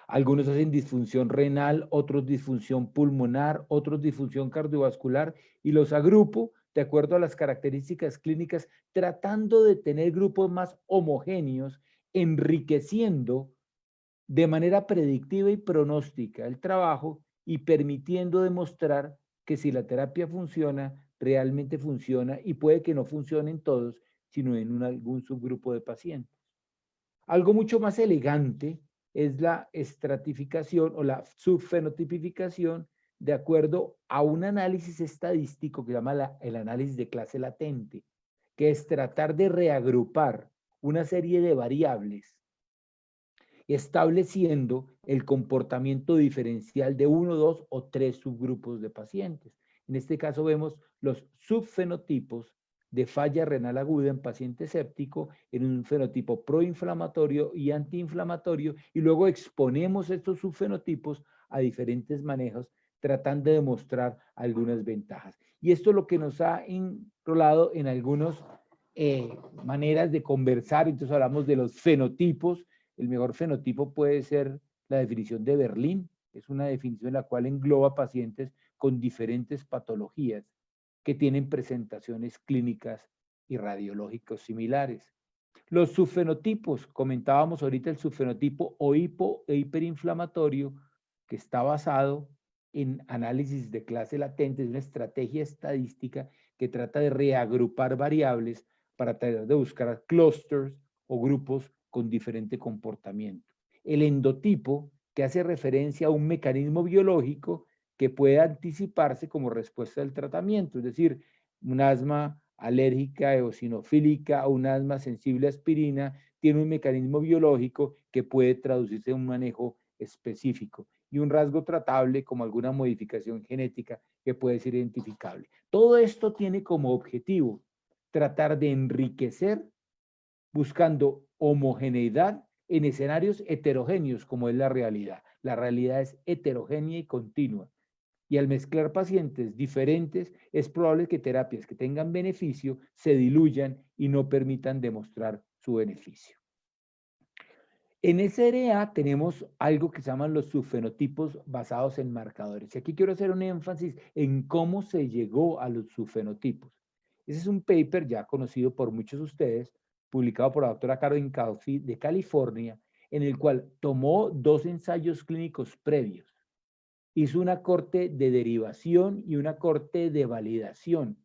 algunos hacen disfunción renal, otros disfunción pulmonar, otros disfunción cardiovascular, y los agrupo de acuerdo a las características clínicas, tratando de tener grupos más homogéneos, enriqueciendo de manera predictiva y pronóstica el trabajo y permitiendo demostrar que si la terapia funciona, realmente funciona, y puede que no funcione en todos, sino en algún subgrupo de pacientes. Algo mucho más elegante es la estratificación o la subfenotipificación de acuerdo a un análisis estadístico que se llama el análisis de clase latente, que es tratar de reagrupar una serie de variables estableciendo el comportamiento diferencial de 1, 2 o 3 subgrupos de pacientes. En este caso vemos los subfenotipos de falla renal aguda en paciente séptico en un fenotipo proinflamatorio y antiinflamatorio, y luego exponemos estos subfenotipos a diferentes manejos tratando de demostrar algunas ventajas. Y esto es lo que nos ha enrolado en algunas maneras de conversar. Entonces hablamos de los fenotipos. El mejor fenotipo puede ser la definición de Berlín. Es una definición en la cual engloba pacientes con diferentes patologías que tienen presentaciones clínicas y radiológicos similares. Los subfenotipos, comentábamos ahorita el subfenotipo o hipo e hiperinflamatorio, que está basado en análisis de clase latente, es una estrategia estadística que trata de reagrupar variables para tratar de buscar clusters o grupos con diferente comportamiento. El endotipo, que hace referencia a un mecanismo biológico que puede anticiparse como respuesta del tratamiento, es decir, un asma alérgica eosinofílica o un asma sensible a aspirina tiene un mecanismo biológico que puede traducirse en un manejo específico, y un rasgo tratable como alguna modificación genética que puede ser identificable. Todo esto tiene como objetivo tratar de enriquecer buscando homogeneidad en escenarios heterogéneos como es la realidad. La realidad es heterogénea y continua. Y al mezclar pacientes diferentes, es probable que terapias que tengan beneficio se diluyan y no permitan demostrar su beneficio. En SRA tenemos algo que se llaman los subfenotipos basados en marcadores. Y aquí quiero hacer un énfasis en cómo se llegó a los subfenotipos. Ese es un paper ya conocido por muchos de ustedes, publicado por la doctora Caroline Calfee de California, en el cual tomó 2 ensayos clínicos previos. Hizo una corte de derivación y una corte de validación.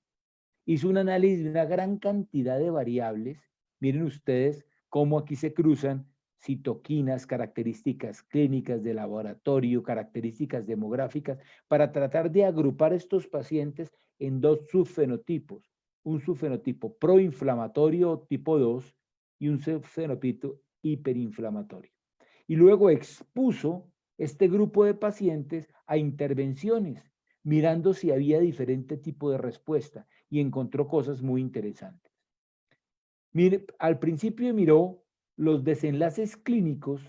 Hizo un análisis de una gran cantidad de variables. Miren ustedes cómo aquí se cruzan citoquinas, características clínicas de laboratorio, características demográficas, para tratar de agrupar estos pacientes en 2 subfenotipos. Un subfenotipo proinflamatorio tipo 2 y un subfenotipo hiperinflamatorio. Y luego expuso este grupo de pacientes a intervenciones, mirando si había diferente tipo de respuesta, y encontró cosas muy interesantes. Mire, al principio miró los desenlaces clínicos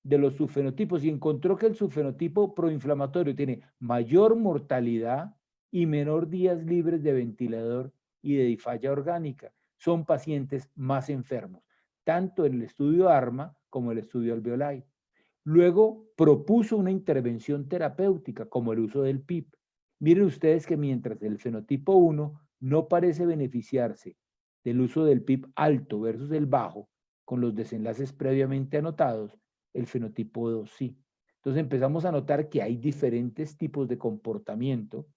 de los subfenotipos y encontró que el subfenotipo proinflamatorio tiene mayor mortalidad y menor días libres de ventilador y de falla orgánica. Son pacientes más enfermos, tanto en el estudio ARMA como el estudio Alveoli. Luego propuso una intervención terapéutica como el uso del PIP. Miren ustedes que mientras el fenotipo 1 no parece beneficiarse del uso del PIB alto versus el bajo, con los desenlaces previamente anotados, el fenotipo 2 sí. Entonces empezamos a notar que hay diferentes tipos de comportamiento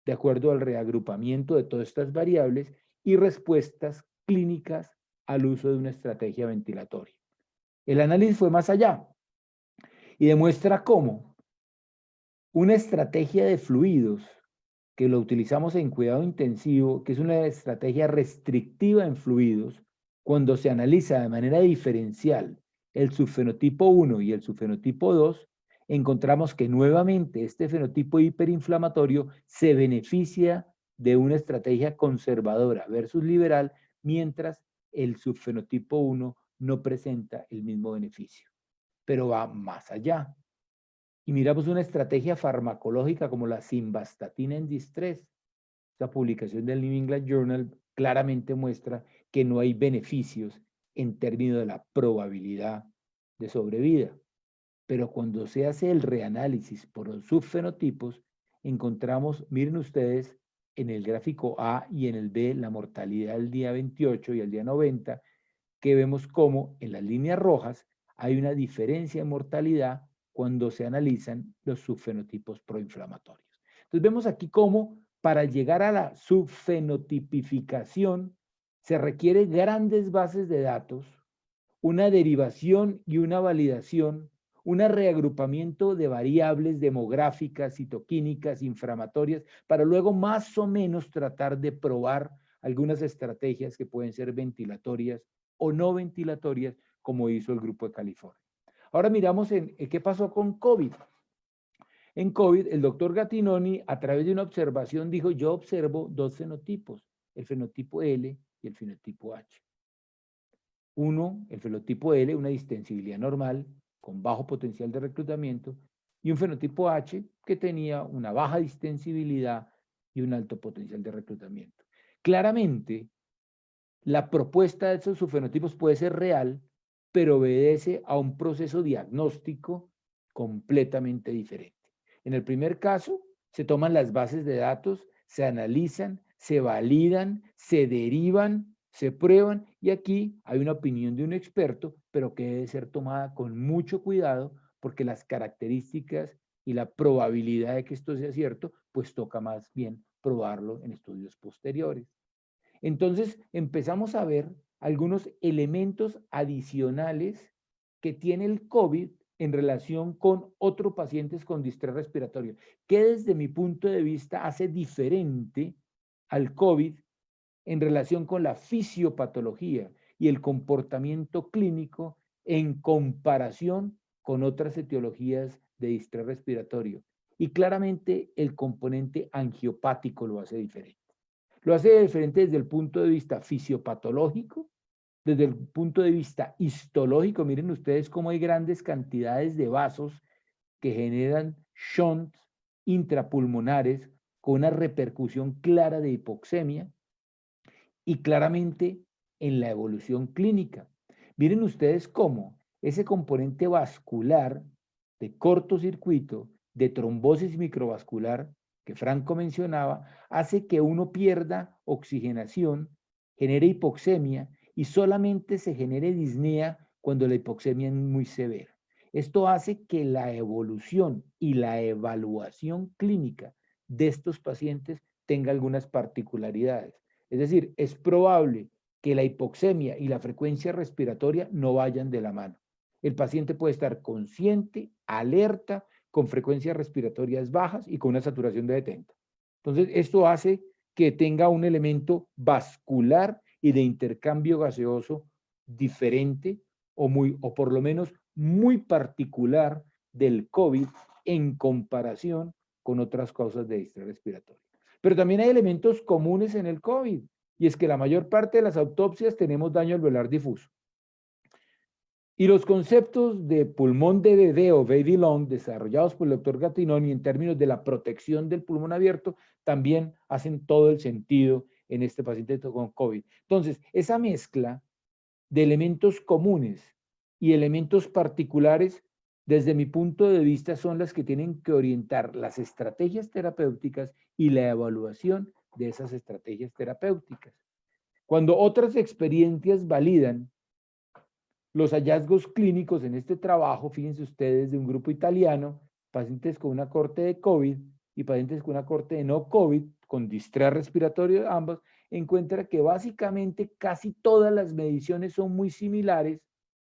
de acuerdo al reagrupamiento de todas estas variables y respuestas clínicas al uso de una estrategia ventilatoria. El análisis fue más allá y demuestra cómo una estrategia de fluidos que lo utilizamos en cuidado intensivo, que es una estrategia restrictiva en fluidos, cuando se analiza de manera diferencial el subfenotipo 1 y el subfenotipo 2, encontramos que nuevamente este fenotipo hiperinflamatorio se beneficia de una estrategia conservadora versus liberal, mientras el subfenotipo 1 no presenta el mismo beneficio, pero va más allá. Y miramos una estrategia farmacológica como la simvastatina en distrés. Esta publicación del New England Journal claramente muestra que no hay beneficios en términos de la probabilidad de sobrevida. Pero cuando se hace el reanálisis por los subfenotipos, encontramos, miren ustedes, en el gráfico A y en el B, la mortalidad al día 28 y al día 90, que vemos cómo en las líneas rojas hay una diferencia en mortalidad cuando se analizan los subfenotipos proinflamatorios. Entonces vemos aquí cómo para llegar a la subfenotipificación se requiere grandes bases de datos, una derivación y una validación, un reagrupamiento de variables demográficas, citoquímicas, inflamatorias, para luego más o menos tratar de probar algunas estrategias que pueden ser ventilatorias o no ventilatorias, como hizo el Grupo de California. Ahora miramos en qué pasó con COVID. En COVID, el doctor Gattinoni, a través de una observación, dijo, yo observo dos fenotipos, el fenotipo L y el fenotipo H. Uno, el fenotipo L, una distensibilidad normal, con bajo potencial de reclutamiento, y un fenotipo H que tenía una baja distensibilidad y un alto potencial de reclutamiento. Claramente, la propuesta de esos subfenotipos puede ser real, pero obedece a un proceso diagnóstico completamente diferente. En el primer caso, se toman las bases de datos, se analizan, se validan, se derivan, se prueban, y aquí hay una opinión de un experto, pero que debe ser tomada con mucho cuidado, porque las características y la probabilidad de que esto sea cierto, pues toca más bien probarlo en estudios posteriores. Entonces empezamos a ver algunos elementos adicionales que tiene el COVID en relación con otros pacientes con distrés respiratorio, que desde mi punto de vista hace diferente al COVID en relación con la fisiopatología y el comportamiento clínico en comparación con otras etiologías de distrés respiratorio. Y claramente el componente angiopático lo hace diferente. Lo hace diferente desde el punto de vista fisiopatológico, desde el punto de vista histológico. Miren ustedes cómo hay grandes cantidades de vasos que generan shunts intrapulmonares con una repercusión clara de hipoxemia, y claramente en la evolución clínica. Miren ustedes cómo ese componente vascular de cortocircuito, de trombosis microvascular, que Franco mencionaba, hace que uno pierda oxigenación, genere hipoxemia y solamente se genere disnea cuando la hipoxemia es muy severa. Esto hace que la evolución y la evaluación clínica de estos pacientes tenga algunas particularidades. Es decir, es probable que la hipoxemia y la frecuencia respiratoria no vayan de la mano. El paciente puede estar consciente, alerta, con frecuencias respiratorias bajas y con una saturación de 70. Entonces, esto hace que tenga un elemento vascular y de intercambio gaseoso diferente o por lo menos muy particular del COVID en comparación con otras causas de distrés respiratorio. Pero también hay elementos comunes en el COVID, y es que la mayor parte de las autopsias tenemos daño alveolar difuso. Y los conceptos de pulmón de bebé o baby lung desarrollados por el doctor Gattinoni en términos de la protección del pulmón abierto también hacen todo el sentido en este paciente con COVID. Entonces, esa mezcla de elementos comunes y elementos particulares, desde mi punto de vista, son las que tienen que orientar las estrategias terapéuticas y la evaluación de esas estrategias terapéuticas. Cuando otras experiencias validan los hallazgos clínicos en este trabajo, fíjense ustedes, de un grupo italiano, pacientes con una corte de COVID y pacientes con una corte de no COVID, con distrés respiratorio ambos, encuentra que básicamente casi todas las mediciones son muy similares,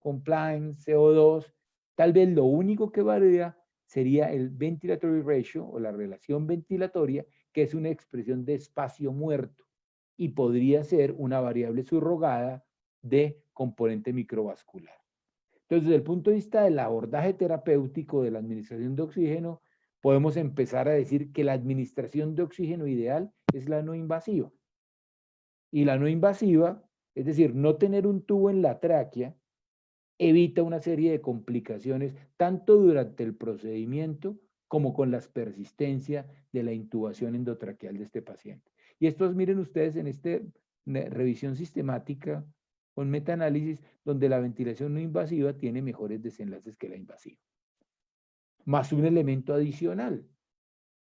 compliance, CO2, tal vez lo único que varía sería el ventilatory ratio o la relación ventilatoria, que es una expresión de espacio muerto y podría ser una variable subrogada de componente microvascular. Entonces, desde el punto de vista del abordaje terapéutico de la administración de oxígeno, podemos empezar a decir que la administración de oxígeno ideal es la no invasiva. Y la no invasiva, es decir, no tener un tubo en la tráquea, evita una serie de complicaciones tanto durante el procedimiento como con las persistencias de la intubación endotraqueal de este paciente. Y estos, miren ustedes en esta revisión sistemática con metaanálisis, donde la ventilación no invasiva tiene mejores desenlaces que la invasiva. Más un elemento adicional.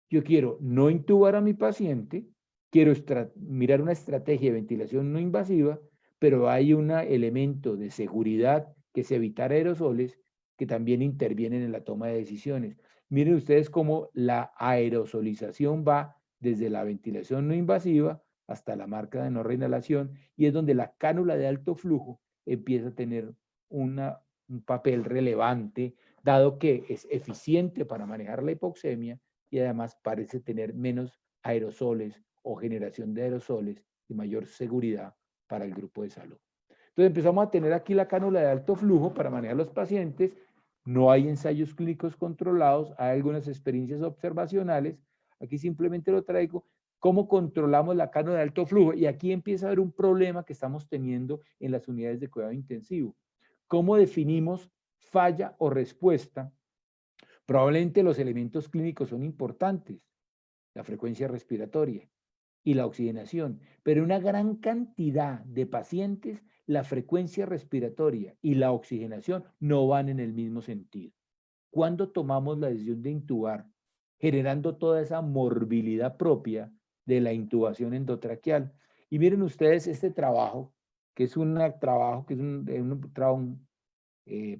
Yo quiero no intubar a mi paciente, quiero mirar una estrategia de ventilación no invasiva, pero hay un elemento de seguridad que es evitar aerosoles que también intervienen en la toma de decisiones. Miren ustedes cómo la aerosolización va desde la ventilación no invasiva hasta la marca de no reinhalación, y es donde la cánula de alto flujo empieza a tener un papel relevante, dado que es eficiente para manejar la hipoxemia y además parece tener menos aerosoles o generación de aerosoles y mayor seguridad para el grupo de salud. Entonces empezamos a tener aquí la cánula de alto flujo para manejar los pacientes. No hay ensayos clínicos controlados, hay algunas experiencias observacionales. Aquí simplemente lo traigo. ¿Cómo controlamos la cánula de alto flujo? Y aquí empieza a haber un problema que estamos teniendo en las unidades de cuidado intensivo. ¿Cómo definimos falla o respuesta? Probablemente los elementos clínicos son importantes, la frecuencia respiratoria y la oxigenación, pero una gran cantidad de pacientes, la frecuencia respiratoria y la oxigenación no van en el mismo sentido. ¿Cuándo tomamos la decisión de intubar? Generando toda esa morbilidad propia de la intubación endotraqueal. Y miren ustedes este trabajo, que es un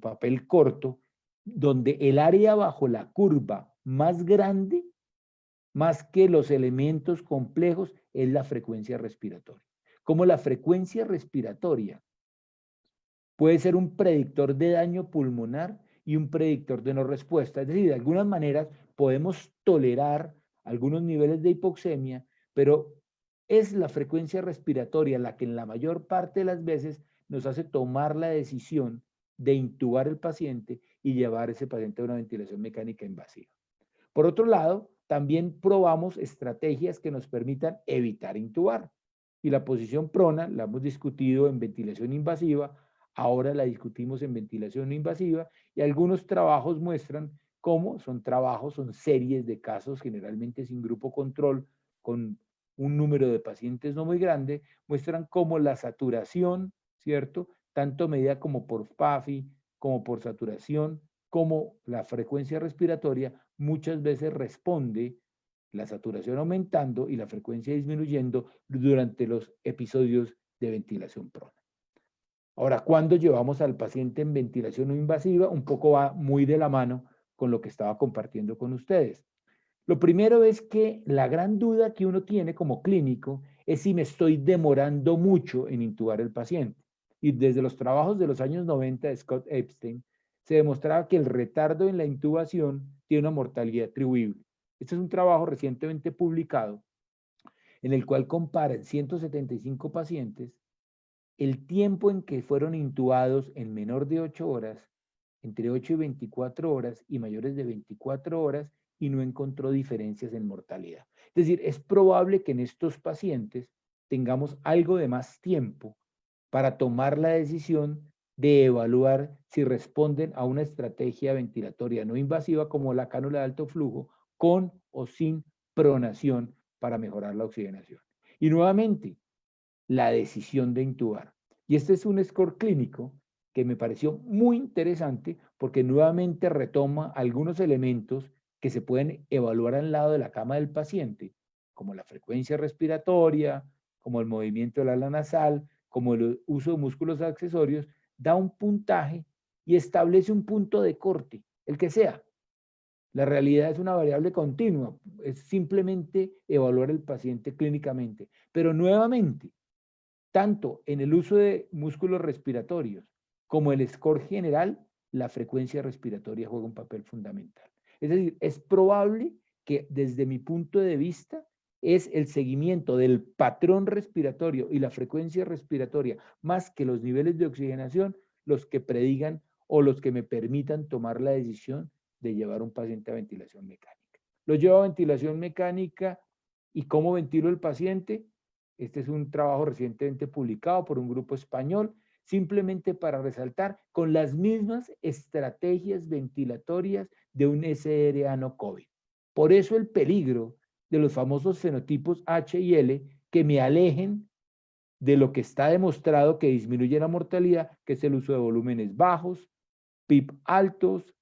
papel corto, donde el área bajo la curva más grande, más que los elementos complejos, es la frecuencia respiratoria. Como la frecuencia respiratoria puede ser un predictor de daño pulmonar y un predictor de no respuesta. Es decir, de algunas maneras podemos tolerar algunos niveles de hipoxemia, pero es la frecuencia respiratoria la que en la mayor parte de las veces nos hace tomar la decisión de intubar el paciente y llevar ese paciente a una ventilación mecánica invasiva. Por otro lado, también probamos estrategias que nos permitan evitar intubar. Y la posición prona la hemos discutido en ventilación invasiva, ahora la discutimos en ventilación no invasiva, y algunos trabajos muestran cómo son series de casos, generalmente sin grupo control, con un número de pacientes no muy grande, muestran cómo la saturación, ¿cierto? Tanto medida como por PAFI, como por saturación, como la frecuencia respiratoria, muchas veces responde la saturación aumentando y la frecuencia disminuyendo durante los episodios de ventilación prona. Ahora, ¿cuándo llevamos al paciente en ventilación no invasiva? Un poco va muy de la mano con lo que estaba compartiendo con ustedes. Lo primero es que la gran duda que uno tiene como clínico es si me estoy demorando mucho en intubar el paciente. Y desde los trabajos de los años 90 de Scott Epstein, se demostraba que el retardo en la intubación tiene una mortalidad atribuible. Este es un trabajo recientemente publicado en el cual comparan 175 pacientes, el tiempo en que fueron intubados en menor de 8 horas, entre 8 y 24 horas y mayores de 24 horas, y no encontró diferencias en mortalidad. Es decir, es probable que en estos pacientes tengamos algo de más tiempo para tomar la decisión de evaluar si responden a una estrategia ventilatoria no invasiva como la cánula de alto flujo, con o sin pronación para mejorar la oxigenación. Y nuevamente, la decisión de intubar. Y este es un score clínico que me pareció muy interesante porque nuevamente retoma algunos elementos que se pueden evaluar al lado de la cama del paciente, como la frecuencia respiratoria, como el movimiento del ala nasal, como el uso de músculos accesorios, da un puntaje y establece un punto de corte, el que sea. La realidad es una variable continua, es simplemente evaluar el paciente clínicamente. Pero nuevamente, tanto en el uso de músculos respiratorios como el score general, la frecuencia respiratoria juega un papel fundamental. Es decir, es probable que desde mi punto de vista es el seguimiento del patrón respiratorio y la frecuencia respiratoria, más que los niveles de oxigenación, los que predigan o los que me permitan tomar la decisión de llevar a un paciente a ventilación mecánica. Lo llevo a ventilación mecánica y ¿cómo ventilo el paciente? Este es un trabajo recientemente publicado por un grupo español, simplemente para resaltar con las mismas estrategias ventilatorias de un SRA no COVID. Por eso el peligro de los famosos fenotipos H y L que me alejen de lo que está demostrado que disminuye la mortalidad, que es el uso de volúmenes bajos, PIB altos,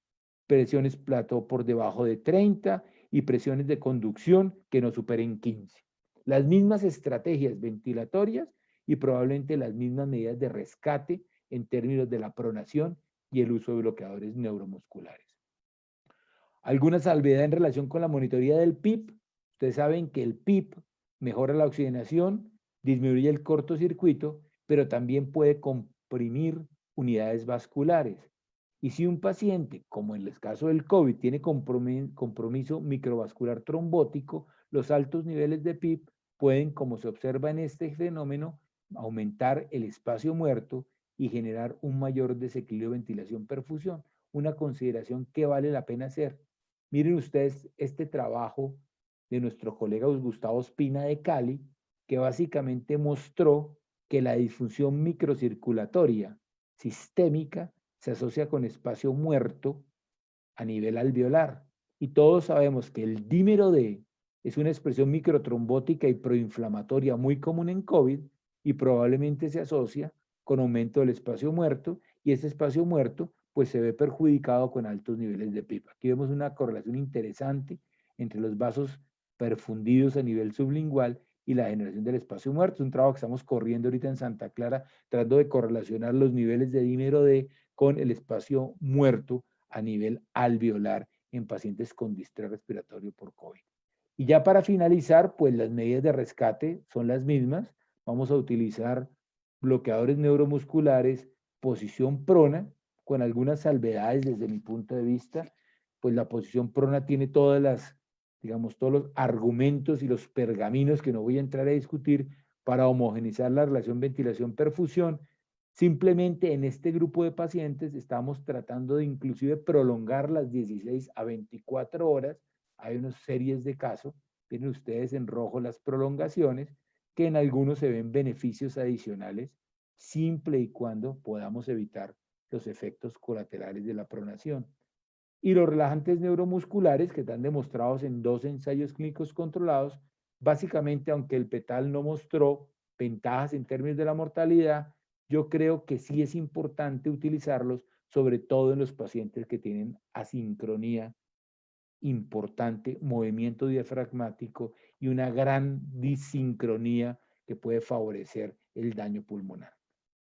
presiones plató por debajo de 30 y presiones de conducción que no superen 15. Las mismas estrategias ventilatorias y probablemente las mismas medidas de rescate en términos de la pronación y el uso de bloqueadores neuromusculares. Alguna salvedad en relación con la monitoría del PIB. Ustedes saben que el PIB mejora la oxigenación, disminuye el cortocircuito, pero también puede comprimir unidades vasculares. Y si un paciente, como en el caso del COVID, tiene compromiso microvascular trombótico, los altos niveles de PIB pueden, como se observa en este fenómeno, aumentar el espacio muerto y generar un mayor desequilibrio ventilación-perfusión, una consideración que vale la pena hacer. Miren ustedes este trabajo de nuestro colega Gustavo Espina de Cali, que básicamente mostró que la disfunción microcirculatoria sistémica se asocia con espacio muerto a nivel alveolar. Y todos sabemos que el dímero D es una expresión microtrombótica y proinflamatoria muy común en COVID y probablemente se asocia con aumento del espacio muerto y ese espacio muerto pues se ve perjudicado con altos niveles de PIB. Aquí vemos una correlación interesante entre los vasos perfundidos a nivel sublingual y la generación del espacio muerto. Es un trabajo que estamos corriendo ahorita en Santa Clara, tratando de correlacionar los niveles de dímero D con el espacio muerto a nivel alveolar en pacientes con distrés respiratorio por COVID. Y ya para finalizar, pues las medidas de rescate son las mismas. Vamos a utilizar bloqueadores neuromusculares, posición prona, con algunas salvedades desde mi punto de vista, pues la posición prona tiene todas las, digamos, todos los argumentos y los pergaminos que no voy a entrar a discutir para homogenizar la relación ventilación-perfusión. Simplemente en este grupo de pacientes estamos tratando de inclusive prolongar las 16 a 24 horas. Hay unas series de casos, tienen ustedes en rojo las prolongaciones, que en algunos se ven beneficios adicionales, simple y cuando podamos evitar los efectos colaterales de la pronación. Y los relajantes neuromusculares, que están demostrados en 2 ensayos clínicos controlados, básicamente, aunque el PETAL no mostró ventajas en términos de la mortalidad, yo creo que sí es importante utilizarlos, sobre todo en los pacientes que tienen asincronía importante, movimiento diafragmático y una gran disincronía que puede favorecer el daño pulmonar.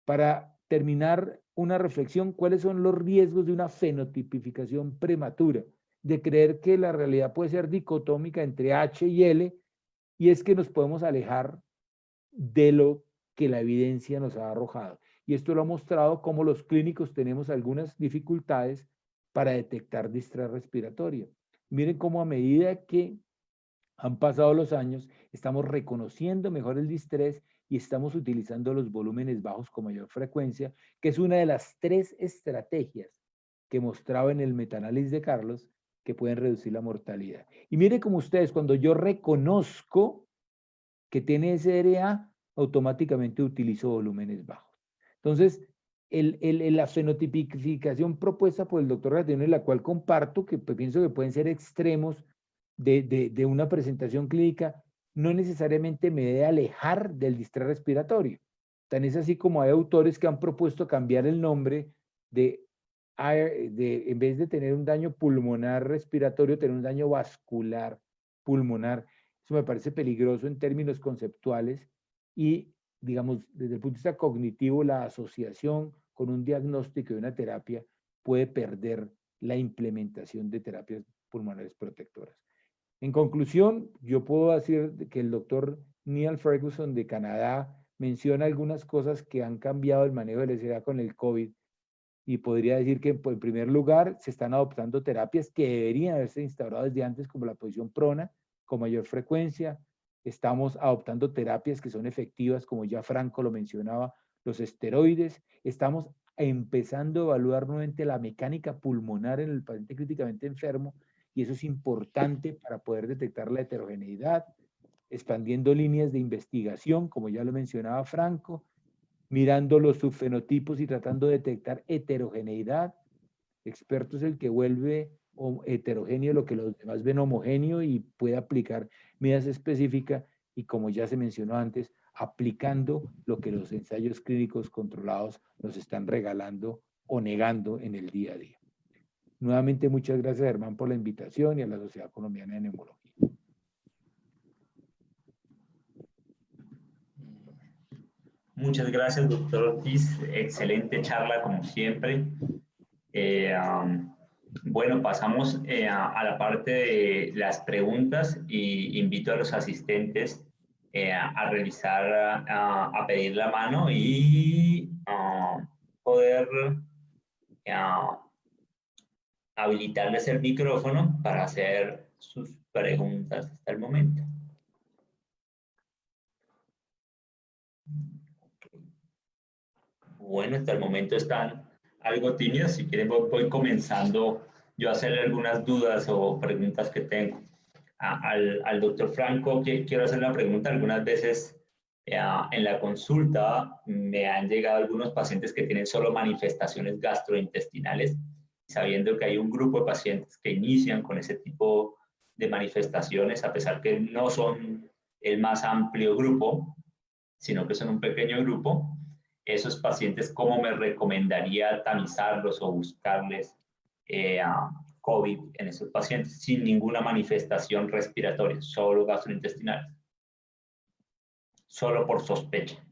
Para terminar, una reflexión, ¿cuáles son los riesgos de una fenotipificación prematura? De creer que la realidad puede ser dicotómica entre H y L, y es que nos podemos alejar de lo que la evidencia nos ha arrojado. Y esto lo ha mostrado como los clínicos tenemos algunas dificultades para detectar distrés respiratorio. Miren cómo a medida que han pasado los años, estamos reconociendo mejor el distrés y estamos utilizando los volúmenes bajos con mayor frecuencia, que es una de las 3 estrategias que mostraba en el metaanálisis de Carlos que pueden reducir la mortalidad. Y miren como ustedes, cuando yo reconozco que tiene SRA, automáticamente utilizo volúmenes bajos. Entonces, la fenotipificación propuesta por el doctor Ratino, la cual comparto, que pues, pienso que pueden ser extremos de una presentación clínica, no necesariamente me debe alejar del distrés respiratorio. Tan es así como hay autores que han propuesto cambiar el nombre en vez de tener un daño pulmonar respiratorio, tener un daño vascular pulmonar. Eso me parece peligroso en términos conceptuales y, digamos, desde el punto de vista cognitivo, la asociación con un diagnóstico y una terapia puede perder la implementación de terapias pulmonares protectoras. En conclusión, yo puedo decir que el doctor Neil Ferguson de Canadá menciona algunas cosas que han cambiado el manejo de la SLA con el COVID, y podría decir que, en primer lugar, se están adoptando terapias que deberían haberse instaurado desde antes, como la posición prona, con mayor frecuencia. Estamos adoptando terapias que son efectivas, como ya Franco lo mencionaba, los esteroides. Estamos empezando a evaluar nuevamente la mecánica pulmonar en el paciente críticamente enfermo, y eso es importante para poder detectar la heterogeneidad, expandiendo líneas de investigación, como ya lo mencionaba Franco, mirando los subfenotipos y tratando de detectar heterogeneidad. Experto es el que vuelve heterogéneo lo que los demás ven homogéneo y puede aplicar medidas específicas, y, como ya se mencionó antes, aplicando lo que los ensayos clínicos controlados nos están regalando o negando en el día a día. Nuevamente, muchas gracias, Germán, por la invitación, y a la Sociedad Colombiana de Neumología. Muchas gracias, doctor Ortiz. Excelente charla, como siempre. Bueno, pasamos a la parte de las preguntas, y invito a los asistentes a revisar, a pedir la mano y poder habilitarles el micrófono para hacer sus preguntas hasta el momento. Bueno, hasta el momento están algo tímidos. Si quieren, voy comenzando yo a hacerle algunas dudas o preguntas que tengo. Al doctor Franco, quiero hacer una pregunta. Algunas veces en la consulta me han llegado algunos pacientes que tienen solo manifestaciones gastrointestinales, sabiendo que hay un grupo de pacientes que inician con ese tipo de manifestaciones, a pesar que no son el más amplio grupo, sino que son un pequeño grupo. Esos pacientes, ¿cómo me recomendaría tamizarlos o buscarles COVID en esos pacientes sin ninguna manifestación respiratoria, solo gastrointestinal, solo por sospecha?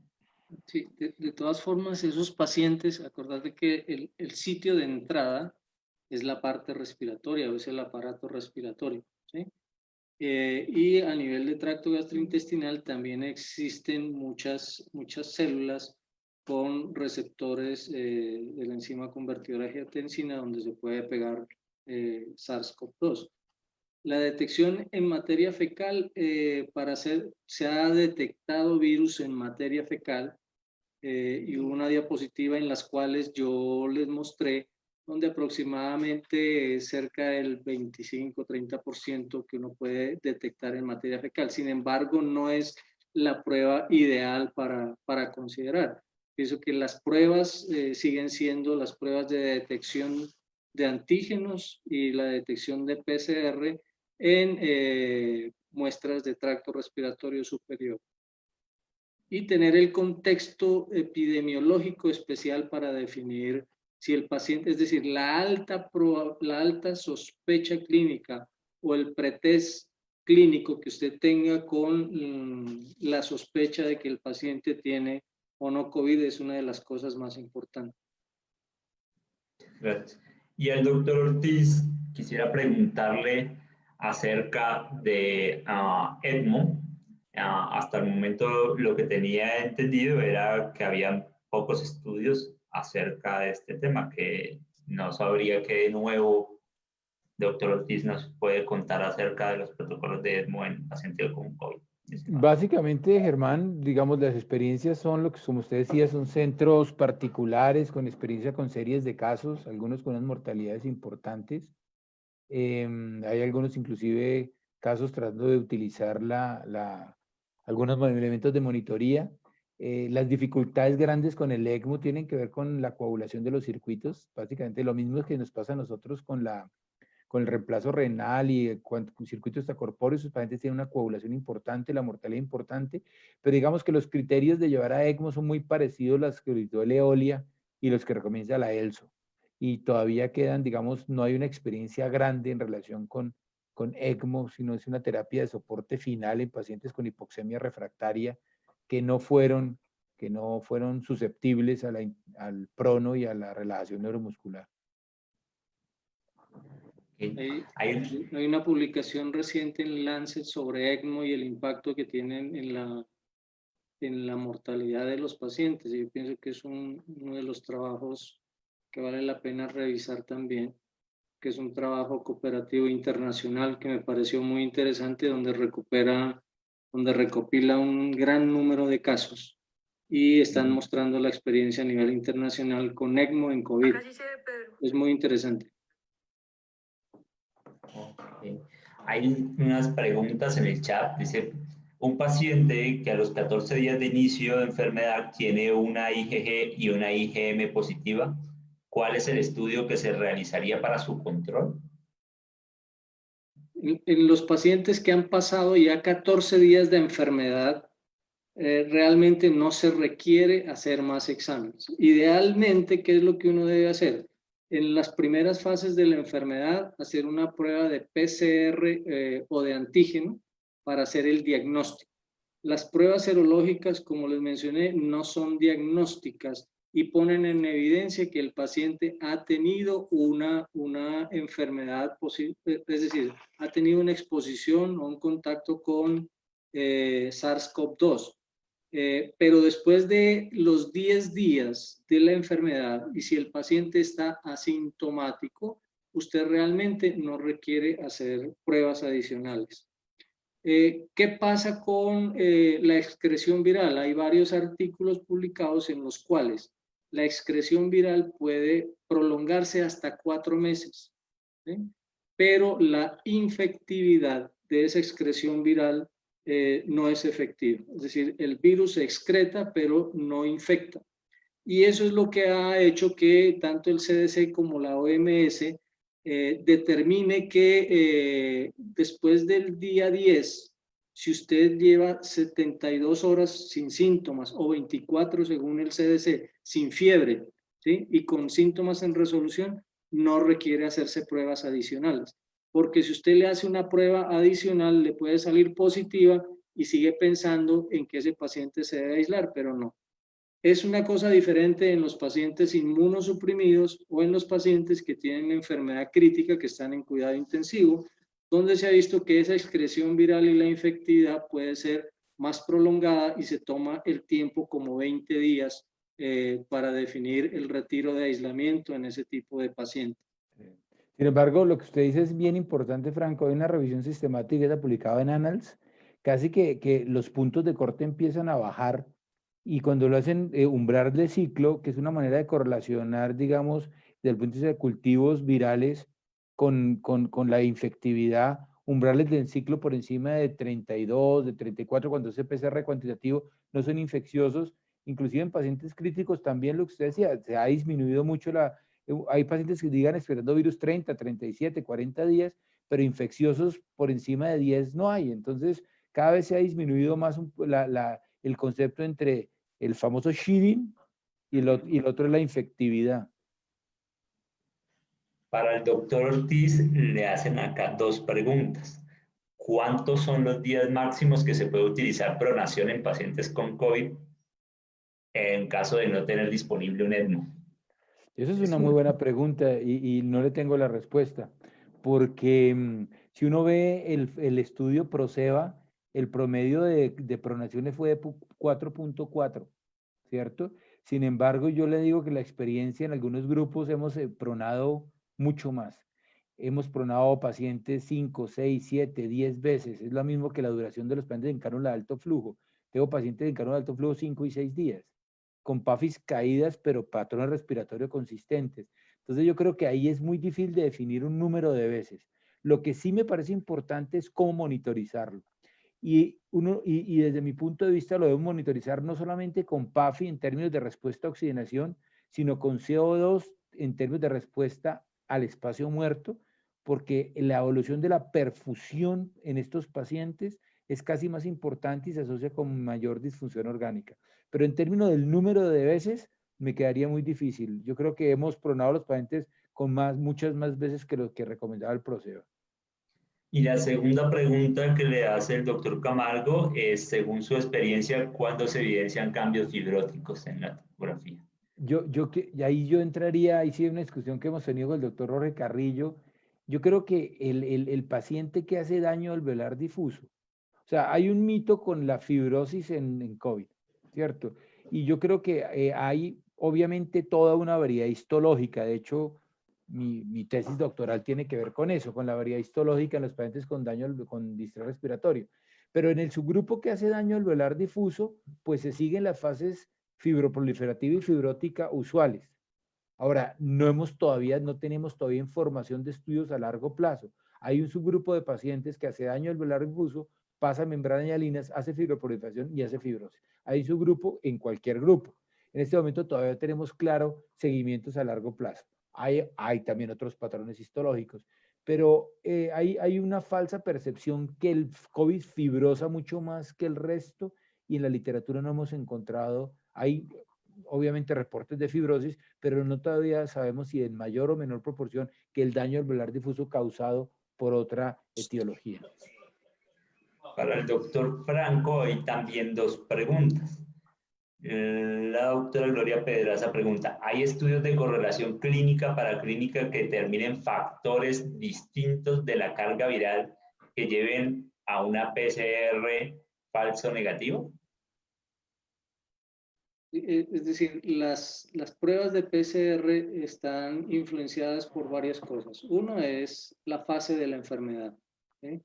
Sí, de todas formas, esos pacientes, acordate que el sitio de entrada es la parte respiratoria, o es el aparato respiratorio, ¿sí? Y a nivel de tracto gastrointestinal también existen muchas células con receptores de la enzima convertidora de angiotensina, donde se puede pegar SARS-CoV-2. La detección en materia fecal, se ha detectado virus en materia fecal, y hubo una diapositiva en las cuales yo les mostré donde aproximadamente cerca del 25-30% que uno puede detectar en materia fecal. Sin embargo, no es la prueba ideal para considerar. Pienso que las pruebas siguen siendo las pruebas de detección de antígenos y la detección de PCR en muestras de tracto respiratorio superior, y tener el contexto epidemiológico especial para definir si el paciente, es decir, la alta sospecha clínica o el pretest clínico que usted tenga con la sospecha de que el paciente tiene o no COVID, es una de las cosas más importantes. Gracias. Y al doctor Ortiz, quisiera preguntarle acerca de ECMO. Hasta el momento lo que tenía entendido era que habían pocos estudios acerca de este tema, que no sabría qué de nuevo doctor Ortiz nos puede contar acerca de los protocolos de ECMO en pacientes con COVID. Básicamente, Germán, digamos, las experiencias son lo que, como usted decía, son centros particulares con experiencia con series de casos, algunos con unas mortalidades importantes. Hay algunos, inclusive, casos tratando de utilizar algunos elementos de monitoría. Las dificultades grandes con el ECMO tienen que ver con la coagulación de los circuitos. Básicamente lo mismo que nos pasa a nosotros con el reemplazo renal y con circuitos extracorpóreos. Sus pacientes tienen una coagulación importante, la mortalidad importante, pero digamos que los criterios de llevar a ECMO son muy parecidos a los que utilizó el Eolia y los que recomienda la ELSO. Y todavía quedan, digamos, no hay una experiencia grande en relación con ECMO, sino es una terapia de soporte final en pacientes con hipoxemia refractaria, que no fueron susceptibles al prono y a la relajación neuromuscular. Hay una publicación reciente en Lancet sobre ECMO y el impacto que tienen en la mortalidad de los pacientes. Y yo pienso que es uno de los trabajos que vale la pena revisar también, que es un trabajo cooperativo internacional que me pareció muy interesante, donde recopila un gran número de casos y están mostrando la experiencia a nivel internacional con ECMO en COVID. Es muy interesante. Okay. Hay unas preguntas en el chat. Dice, un paciente que a los 14 días de inicio de enfermedad tiene una IgG y una IgM positiva, ¿cuál es el estudio que se realizaría para su control? En los pacientes que han pasado ya 14 días de enfermedad, realmente no se requiere hacer más exámenes. Idealmente, ¿qué es lo que uno debe hacer? En las primeras fases de la enfermedad, hacer una prueba de PCR o de antígeno para hacer el diagnóstico. Las pruebas serológicas, como les mencioné, no son diagnósticas y ponen en evidencia que el paciente ha tenido una enfermedad posible, es decir, ha tenido una exposición o un contacto con SARS-CoV-2. Pero después de los 10 días de la enfermedad y si el paciente está asintomático, usted realmente no requiere hacer pruebas adicionales. ¿Qué pasa con la excreción viral? Hay varios artículos publicados en los cuales la excreción viral puede prolongarse hasta 4 meses, ¿sí? Pero la infectividad de esa excreción viral no es efectiva. Es decir, el virus se excreta, pero no infecta. Y eso es lo que ha hecho que tanto el CDC como la OMS determine que después del día 10, si usted lleva 72 horas sin síntomas o 24 según el CDC, sin fiebre, ¿sí? Y con síntomas en resolución, no requiere hacerse pruebas adicionales. Porque si usted le hace una prueba adicional, le puede salir positiva y sigue pensando en que ese paciente se debe aislar, pero no. Es una cosa diferente en los pacientes inmunosuprimidos o en los pacientes que tienen enfermedad crítica, que están en cuidado intensivo, donde se ha visto que esa excreción viral y la infectividad puede ser más prolongada y se toma el tiempo como 20 días para definir el retiro de aislamiento en ese tipo de pacientes. Sin embargo, lo que usted dice es bien importante, Franco. Hay una revisión sistemática que está publicada en Annals, casi que los puntos de corte empiezan a bajar y cuando lo hacen umbral de ciclo, que es una manera de correlacionar, digamos, desde el punto de vista de cultivos virales con la infectividad, umbrales del ciclo por encima de 32, de 34, cuando ese PCR cuantitativo no son infecciosos, inclusive en pacientes críticos también lo que usted decía, se ha disminuido mucho hay pacientes que digan esperando virus 30, 37, 40 días, pero infecciosos por encima de 10 no hay. Entonces, cada vez se ha disminuido más el concepto entre el famoso shedding y el otro es la infectividad. Para el doctor Ortiz le hacen acá 2 preguntas. ¿Cuántos son los días máximos que se puede utilizar pronación en pacientes con COVID en caso de no tener disponible un ECMO? Esa es una muy buena pregunta y no le tengo la respuesta, porque si uno ve el estudio Proceva, el promedio de pronaciones fue de 4.4, ¿cierto? Sin embargo, yo le digo que la experiencia en algunos grupos hemos pronado mucho más. Hemos pronado pacientes 5, 6, 7, 10 veces. Es lo mismo que la duración de los pacientes en cánula de alto flujo. Tengo pacientes en cánula de alto flujo 5 y 6 días, con PAFIs caídas, pero patrones respiratorios consistentes. Entonces yo creo que ahí es muy difícil de definir un número de veces. Lo que sí me parece importante es cómo monitorizarlo. Y desde mi punto de vista lo debo monitorizar no solamente con PAFI en términos de respuesta a oxigenación, sino con CO2 en términos de respuesta al espacio muerto, porque la evolución de la perfusión en estos pacientes es casi más importante y se asocia con mayor disfunción orgánica. Pero en términos del número de veces, me quedaría muy difícil. Yo creo que hemos pronado a los pacientes con muchas más veces que lo que recomendaba el Proceva. Y la segunda pregunta que le hace el doctor Camargo es, según su experiencia, ¿cuándo se evidencian cambios fibróticos en la tomografía? Y ahí yo entraría, ahí sí hay una discusión que hemos tenido con el doctor Jorge Carrillo. Yo creo que el paciente que hace daño alveolar difuso, o sea, hay un mito con la fibrosis en COVID, ¿cierto? Y yo creo que hay obviamente toda una variedad histológica. De hecho, mi tesis doctoral tiene que ver con eso, con la variedad histológica en los pacientes con con distrés respiratorio. Pero en el subgrupo que hace daño alveolar difuso, pues se siguen las fases fibroproliferativa y fibrótica usuales. Ahora, no tenemos todavía información de estudios a largo plazo. Hay un subgrupo de pacientes que hace daño alveolar difuso, pasa membranas hialinas, hace fibroproliferación y hace fibrosis. Hay un subgrupo en cualquier grupo. En este momento todavía tenemos claro seguimientos a largo plazo. Hay también otros patrones histológicos, pero hay una falsa percepción que el COVID fibrosa mucho más que el resto y en la literatura no hemos encontrado, hay obviamente reportes de fibrosis, pero no todavía sabemos si en mayor o menor proporción que el daño alveolar difuso causado por otra etiología. Para el doctor Franco hay también dos preguntas. La doctora Gloria Pedraza pregunta, ¿hay estudios de correlación clínica para clínica que determinen factores distintos de la carga viral que lleven a una PCR falso negativo? Es decir, las pruebas de PCR están influenciadas por varias cosas. Uno es la fase de la enfermedad, ¿sí?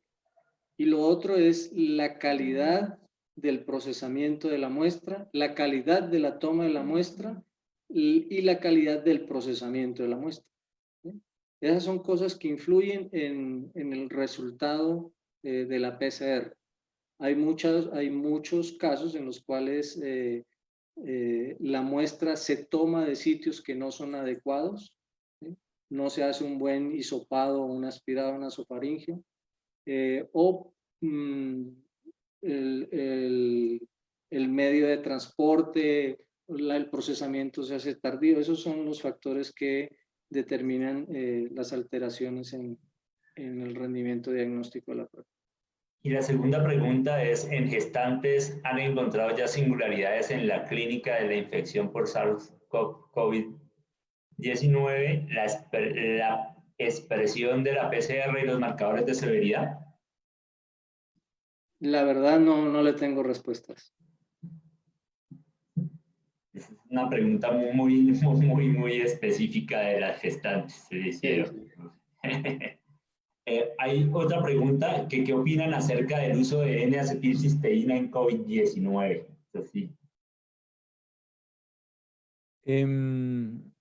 Y lo otro es la calidad del procesamiento de la muestra, la calidad de la toma de la muestra y la calidad del procesamiento de la muestra, ¿sí? Esas son cosas que influyen en el resultado de la PCR. Hay muchos casos en los cuales la muestra se toma de sitios que no son adecuados, ¿sí? No se hace un buen hisopado o un aspirado nasofaríngeo, o el medio de transporte, el procesamiento se hace tardío. Esos son los factores que determinan las alteraciones en el rendimiento diagnóstico de la prueba. Y la segunda pregunta es, ¿en gestantes han encontrado ya singularidades en la clínica de la infección por SARS-CoV-19, la expresión de la PCR y los marcadores de severidad? La verdad no le tengo respuestas. Es una pregunta muy específica de las gestantes, se hicieron. Hay otra pregunta, ¿qué opinan acerca del uso de N-acetilcisteína en COVID-19? Sí. En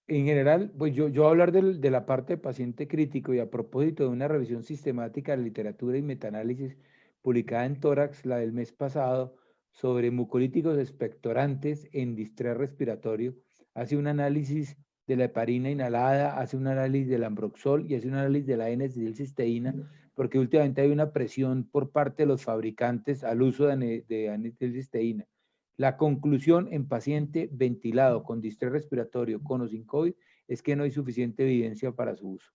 general, pues yo voy a hablar de la parte de paciente crítico y a propósito de una revisión sistemática de la literatura y metaanálisis publicada en Tórax, la del mes pasado, sobre mucolíticos expectorantes en distrés respiratorio, hace un análisis de la heparina inhalada, hace un análisis del ambroxol y hace un análisis de la N-acetilcisteína, porque últimamente hay una presión por parte de los fabricantes al uso de N-acetilcisteína. La conclusión en paciente ventilado con distrés respiratorio con o sin COVID es que no hay suficiente evidencia para su uso.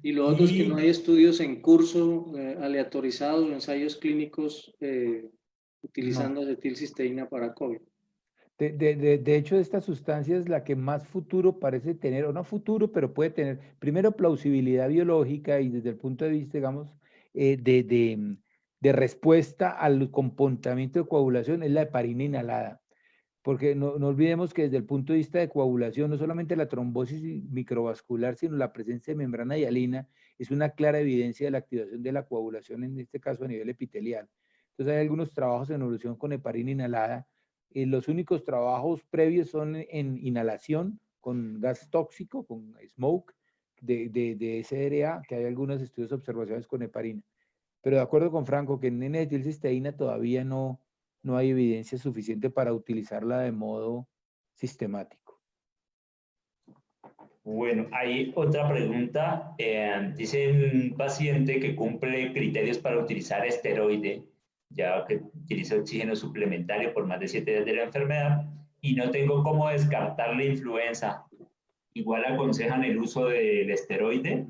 Y lo otro es que no hay estudios en curso aleatorizados o ensayos clínicos utilizando acetilcisteína para COVID. De hecho, esta sustancia es la que más futuro parece tener, o no futuro, pero puede tener, primero, plausibilidad biológica y desde el punto de vista, digamos, de respuesta al comportamiento de coagulación, es la heparina inhalada. Porque no olvidemos que desde el punto de vista de coagulación, no solamente la trombosis microvascular, sino la presencia de membrana hialina es una clara evidencia de la activación de la coagulación, en este caso a nivel epitelial. Entonces hay algunos trabajos en evolución con heparina inhalada. Los únicos trabajos previos son en inhalación con gas tóxico, con smoke de SRA, que hay algunos estudios observacionales con heparina. Pero de acuerdo con Franco, que en N-acetilcisteína todavía no hay evidencia suficiente para utilizarla de modo sistemático. Bueno, hay otra pregunta. Dice un paciente que cumple criterios para utilizar esteroide, ya que utiliza oxígeno suplementario por más de 7 días de la enfermedad, y no tengo cómo descartar la influenza. igual aconsejan el uso del esteroide.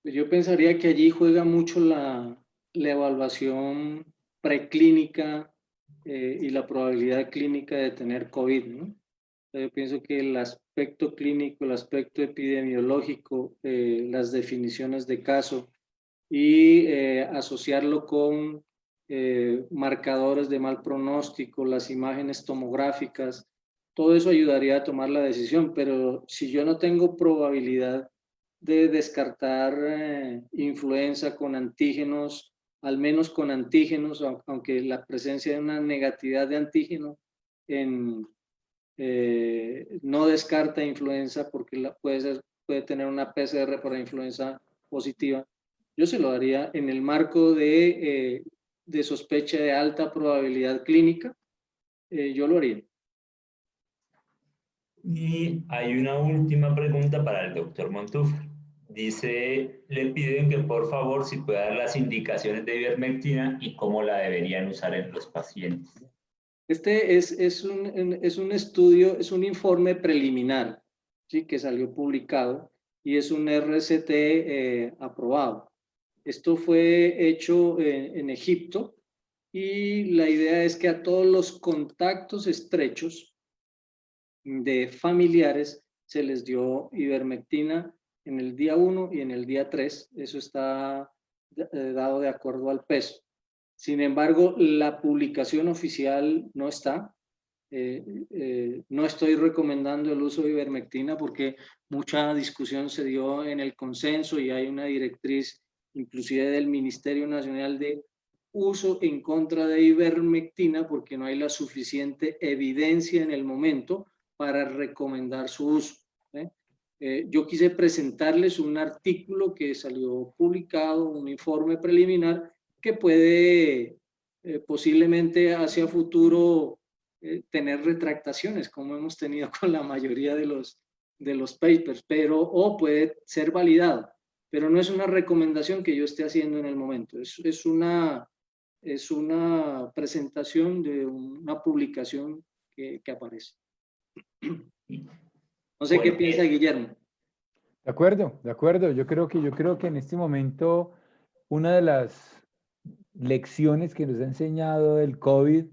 Pues yo pensaría que allí juega mucho la evaluación preclínica y la probabilidad clínica de tener COVID, ¿no? Yo pienso que el aspecto clínico, el aspecto epidemiológico, las definiciones de caso y asociarlo con marcadores de mal pronóstico, las imágenes tomográficas, todo eso ayudaría a tomar la decisión, pero si yo no tengo probabilidad de descartar influenza con antígenos, al menos con antígenos, aunque la presencia de una negatividad de antígeno no descarta influenza porque puede tener una PCR para influenza positiva. Yo se lo daría en el marco de sospecha de alta probabilidad clínica, yo lo haría. Y hay una última pregunta para el doctor Montúfar. Dice, le piden que por favor si pueda dar las indicaciones de ivermectina y cómo la deberían usar en los pacientes. Este es un estudio, es un informe preliminar, ¿sí? Que salió publicado y es un RCT aprobado. Esto fue hecho en Egipto y la idea es que a todos los contactos estrechos de familiares se les dio ivermectina en el día 1 y en el día 3. Eso está dado de acuerdo al peso. Sin embargo, la publicación oficial no está. No estoy recomendando el uso de ivermectina porque mucha discusión se dio en el consenso y hay una directriz inclusive del Ministerio Nacional de uso en contra de ivermectina porque no hay la suficiente evidencia en el momento para recomendar su uso. Yo quise presentarles un artículo que salió publicado, un informe preliminar que puede posiblemente hacia futuro tener retractaciones, como hemos tenido con la mayoría de los papers, o puede ser validado, pero no es una recomendación que yo esté haciendo en el momento, es una presentación de una publicación que aparece. No sé qué piensa Guillermo. De acuerdo, de acuerdo. Yo creo que en este momento una de las lecciones que nos ha enseñado el COVID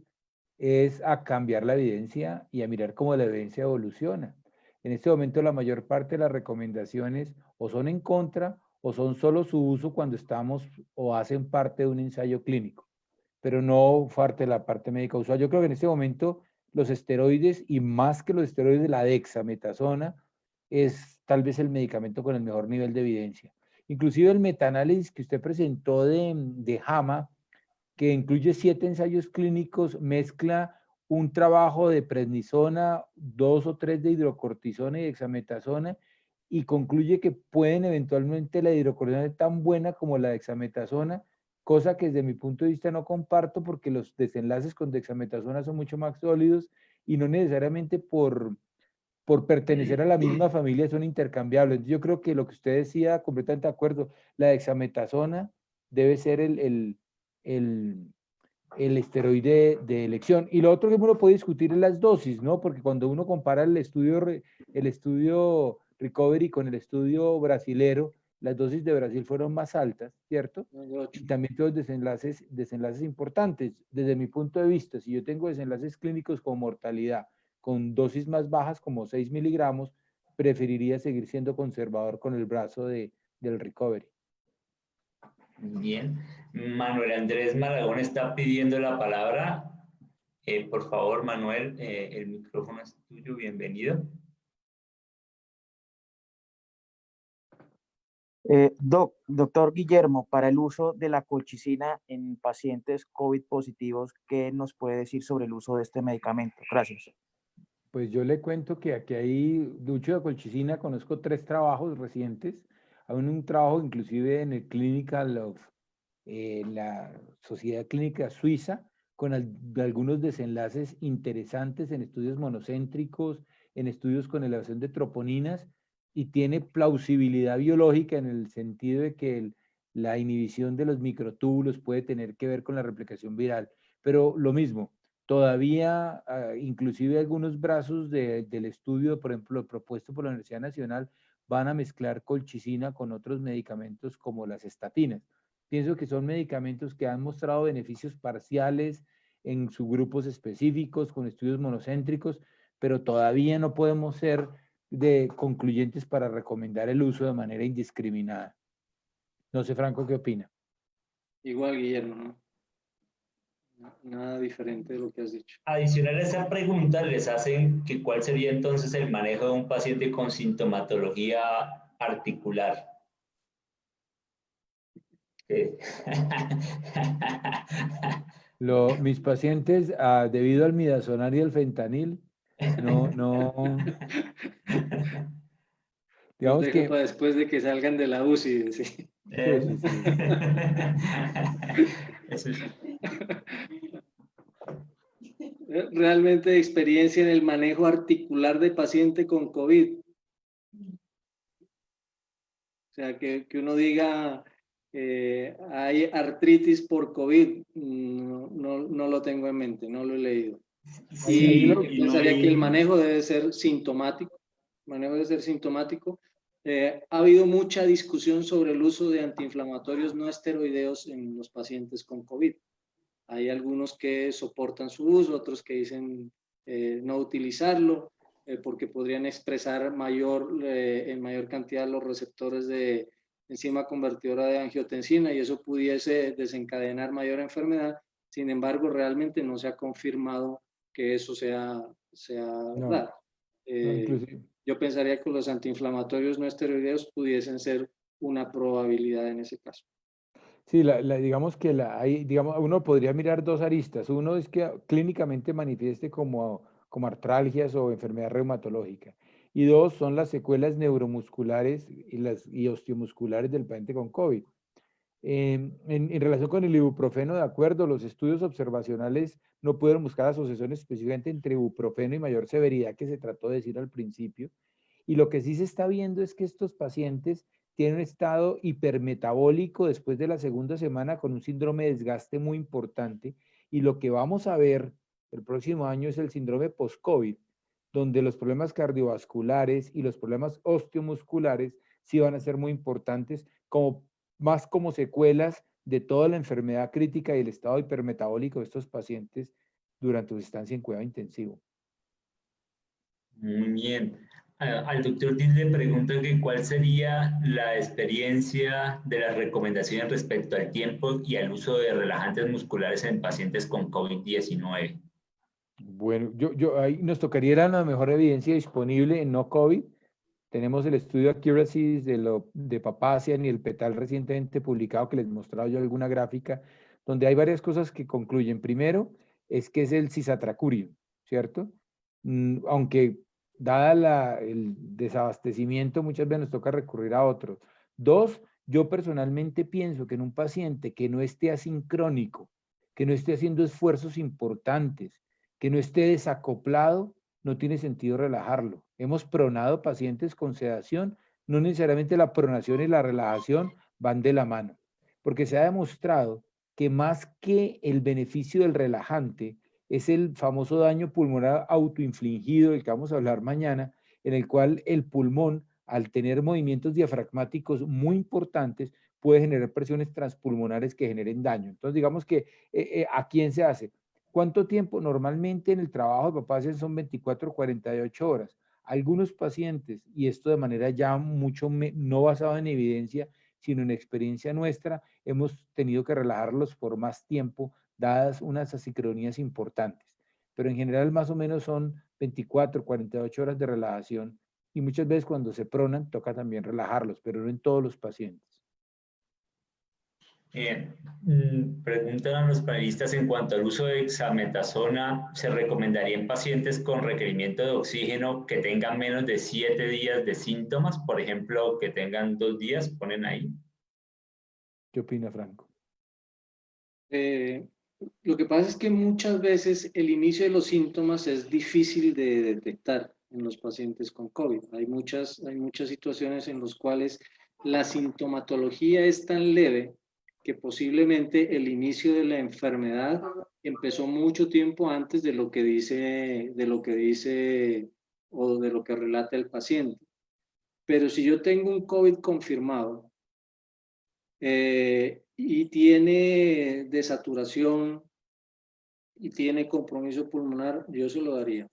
es a cambiar la evidencia y a mirar cómo la evidencia evoluciona. En este momento la mayor parte de las recomendaciones o son en contra o son solo su uso cuando estamos o hacen parte de un ensayo clínico, pero no parte de la parte médica usual. Yo creo que en este momento los esteroides y más que los esteroides, la dexametasona es tal vez el medicamento con el mejor nivel de evidencia. Inclusive el metaanálisis que usted presentó de JAMA, que incluye 7 ensayos clínicos, mezcla un trabajo de prednisona, 2 o 3 de hidrocortisona y dexametasona, y concluye que pueden eventualmente la hidrocortisona ser tan buena como la dexametasona, cosa que desde mi punto de vista no comparto porque los desenlaces con dexametasona son mucho más sólidos y no necesariamente por pertenecer a la misma familia son intercambiables. Yo creo que lo que usted decía, completamente de acuerdo, la dexametasona debe ser el esteroide de elección. Y lo otro que uno puede discutir es las dosis, ¿no? Porque cuando uno compara el estudio Recovery con el estudio brasilero, las dosis de Brasil fueron más altas, ¿cierto? Y también todos desenlaces importantes. Desde mi punto de vista, si yo tengo desenlaces clínicos con mortalidad, con dosis más bajas como 6 miligramos, preferiría seguir siendo conservador con el brazo del Recovery. Bien. Manuel Andrés Malagón está pidiendo la palabra. Por favor, Manuel, el micrófono es tuyo. Bienvenido. Doctor Guillermo, para el uso de la colchicina en pacientes COVID positivos, ¿qué nos puede decir sobre el uso de este medicamento? Gracias. Pues yo le cuento que aquí hay mucho de colchicina, conozco 3 trabajos recientes. Hay un trabajo inclusive en el Clinical of la Sociedad Clínica Suiza, con algunos desenlaces interesantes en estudios monocéntricos, en estudios con elevación de troponinas, y tiene plausibilidad biológica en el sentido de que la inhibición de los microtúbulos puede tener que ver con la replicación viral. Pero lo mismo, todavía, inclusive algunos brazos del estudio, por ejemplo, propuesto por la Universidad Nacional, van a mezclar colchicina con otros medicamentos como las estatinas. Pienso que son medicamentos que han mostrado beneficios parciales en subgrupos específicos, con estudios monocéntricos, pero todavía no podemos ser concluyentes para recomendar el uso de manera indiscriminada. No sé, Franco, ¿qué opina? Igual, Guillermo, ¿no? Nada diferente de lo que has dicho. Adicional a esa pregunta, les hacen que cuál sería entonces el manejo de un paciente con sintomatología articular. Mis pacientes, debido al midazolam y al fentanil, digamos dejo que... para después de que salgan de la UCI. Sí. Sí. Realmente experiencia en el manejo articular de paciente con COVID. O sea, que uno diga, hay artritis por COVID, no lo tengo en mente, no lo he leído. Sí, Y yo pensaría que el manejo debe ser sintomático. Ha habido mucha discusión sobre el uso de antiinflamatorios no esteroideos en los pacientes con COVID. Hay algunos que soportan su uso, otros que dicen no utilizarlo, porque podrían expresar en mayor cantidad los receptores de enzima convertidora de angiotensina y eso pudiese desencadenar mayor enfermedad. Sin embargo, realmente no se ha confirmado que eso sea verdad. Yo pensaría que los antiinflamatorios no esteroideos pudiesen ser una probabilidad en ese caso. Sí, digamos que uno podría mirar dos aristas. Uno es que clínicamente manifieste como artralgias o enfermedad reumatológica. Y dos, son las secuelas neuromusculares y osteomusculares del paciente con COVID. En relación con el ibuprofeno, de acuerdo, los estudios observacionales no pudieron buscar asociaciones específicamente entre ibuprofeno y mayor severidad, que se trató de decir al principio. Y lo que sí se está viendo es que estos pacientes tienen un estado hipermetabólico después de la segunda semana con un síndrome de desgaste muy importante. Y lo que vamos a ver el próximo año es el síndrome post-COVID, donde los problemas cardiovasculares y los problemas osteomusculares sí van a ser muy importantes, más como secuelas de toda la enfermedad crítica y el estado hipermetabólico de estos pacientes durante su estancia en cuidado intensivo. Muy bien. Al doctor Diz le preguntan que cuál sería la experiencia de las recomendaciones respecto al tiempo y al uso de relajantes musculares en pacientes con COVID-19. Bueno, ahí nos tocaría la mejor evidencia disponible en no COVID. Tenemos el estudio Accuracy de Papazian y el PETAL recientemente publicado, que les he mostrado yo alguna gráfica, donde hay varias cosas que concluyen. Primero, es que es el cisatracurio, ¿cierto? Aunque dada el desabastecimiento, muchas veces nos toca recurrir a otros. Dos, yo personalmente pienso que en un paciente que no esté asincrónico, que no esté haciendo esfuerzos importantes, que no esté desacoplado, no tiene sentido relajarlo. Hemos pronado pacientes con sedación, no necesariamente la pronación y la relajación van de la mano, porque se ha demostrado que más que el beneficio del relajante, es el famoso daño pulmonar autoinfligido, del que vamos a hablar mañana, en el cual el pulmón, al tener movimientos diafragmáticos muy importantes, puede generar presiones transpulmonares que generen daño. Entonces, digamos que, ¿a quién se hace? ¿Cuánto tiempo? Normalmente en el trabajo de Papazian son 24 o 48 horas. Algunos pacientes, y esto de manera ya no basado en evidencia, sino en experiencia nuestra, hemos tenido que relajarlos por más tiempo, dadas unas asincronías importantes. Pero en general más o menos son 24 o 48 horas de relajación y muchas veces cuando se pronan toca también relajarlos, pero no en todos los pacientes. Preguntan a los panelistas en cuanto al uso de dexametasona, ¿se recomendaría en pacientes con requerimiento de oxígeno que tengan menos de 7 días de síntomas? Por ejemplo, que tengan 2 días, ponen ahí. ¿Qué opina Franco? Lo que pasa es que muchas veces el inicio de los síntomas es difícil de detectar en los pacientes con COVID. Hay muchas situaciones en las cuales la sintomatología es tan leve que posiblemente el inicio de la enfermedad empezó mucho tiempo antes de lo que dice o de lo que relata el paciente. Pero si yo tengo un COVID confirmado y tiene desaturación y tiene compromiso pulmonar, yo se lo daría,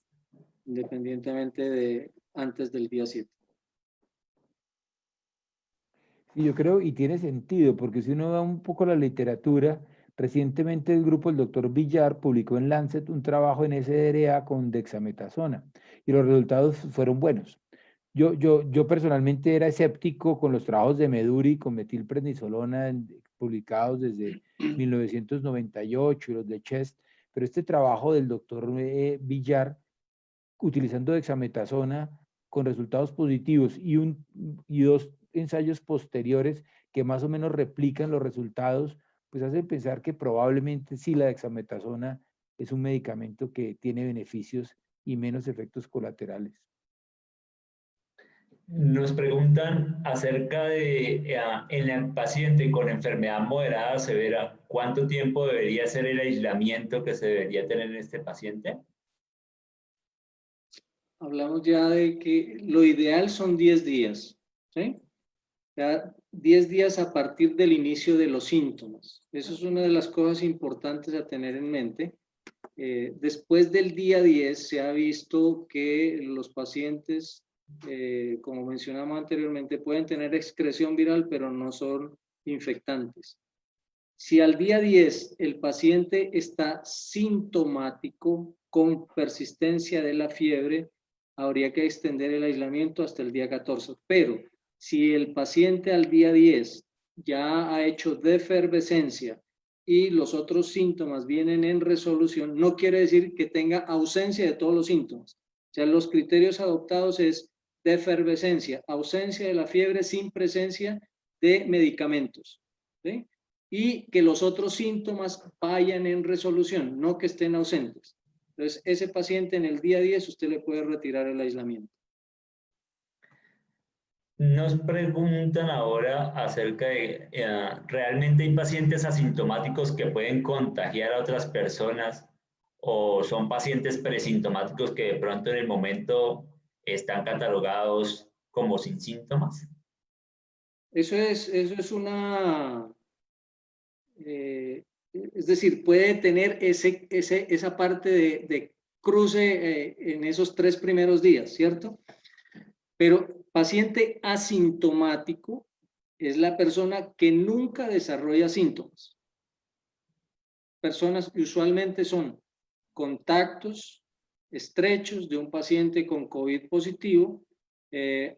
independientemente de antes del día 7. Y yo creo, y tiene sentido, porque si uno va un poco a la literatura, recientemente el grupo del doctor Villar publicó en Lancet un trabajo en SDRA con dexametasona, y los resultados fueron buenos. Yo personalmente era escéptico con los trabajos de Meduri con metilprednisolona publicados desde 1998 y los de Chest, pero este trabajo del doctor Villar, utilizando dexametasona con resultados positivos y dos ensayos posteriores que más o menos replican los resultados, pues hace pensar que probablemente sí la dexametasona es un medicamento que tiene beneficios y menos efectos colaterales. Nos preguntan acerca de en el paciente con enfermedad moderada o severa, ¿cuánto tiempo debería ser el aislamiento que se debería tener en este paciente? Hablamos ya de que lo ideal son 10 días, ¿sí? Ya 10 días a partir del inicio de los síntomas. Eso es una de las cosas importantes a tener en mente. Después del día 10 se ha visto que los pacientes, como mencionamos anteriormente, pueden tener excreción viral, pero no son infectantes. Si al día 10 el paciente está sintomático con persistencia de la fiebre, habría que extender el aislamiento hasta el día 14. Pero si el paciente al día 10 ya ha hecho defervescencia y los otros síntomas vienen en resolución, no quiere decir que tenga ausencia de todos los síntomas. O sea, los criterios adoptados es defervescencia, ausencia de la fiebre sin presencia de medicamentos, ¿sí? Y que los otros síntomas vayan en resolución, no que estén ausentes. Entonces, ese paciente en el día 10 usted le puede retirar el aislamiento. Nos preguntan ahora acerca de, ¿realmente hay pacientes asintomáticos que pueden contagiar a otras personas o son pacientes presintomáticos que de pronto en el momento están catalogados como sin síntomas? Eso es una... es decir, puede tener esa parte de cruce en esos 3 primeros días, ¿cierto? Pero paciente asintomático es la persona que nunca desarrolla síntomas. Personas usualmente son contactos estrechos de un paciente con COVID positivo.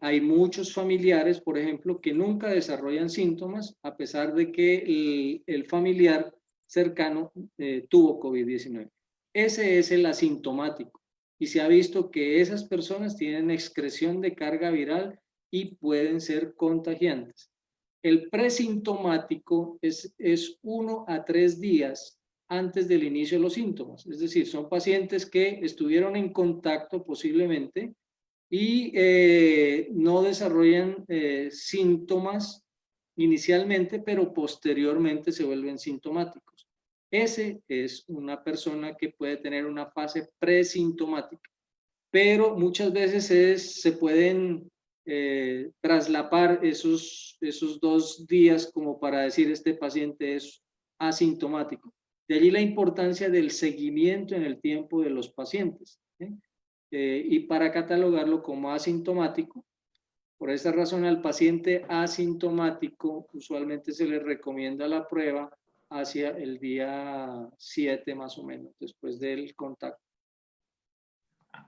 Hay muchos familiares, por ejemplo, que nunca desarrollan síntomas a pesar de que el familiar cercano tuvo COVID-19. Ese es el asintomático. Y se ha visto que esas personas tienen excreción de carga viral y pueden ser contagiantes. El presintomático es 1 a 3 días antes del inicio de los síntomas. Es decir, son pacientes que estuvieron en contacto posiblemente y no desarrollan síntomas inicialmente, pero posteriormente se vuelven sintomáticos. Ese es una persona que puede tener una fase presintomática, pero muchas veces se pueden traslapar esos 2 días como para decir este paciente es asintomático. De allí la importancia del seguimiento en el tiempo de los pacientes, ¿sí? Y para catalogarlo como asintomático, por esa razón al paciente asintomático usualmente se le recomienda la prueba hacia el día 7 más o menos, después del contacto.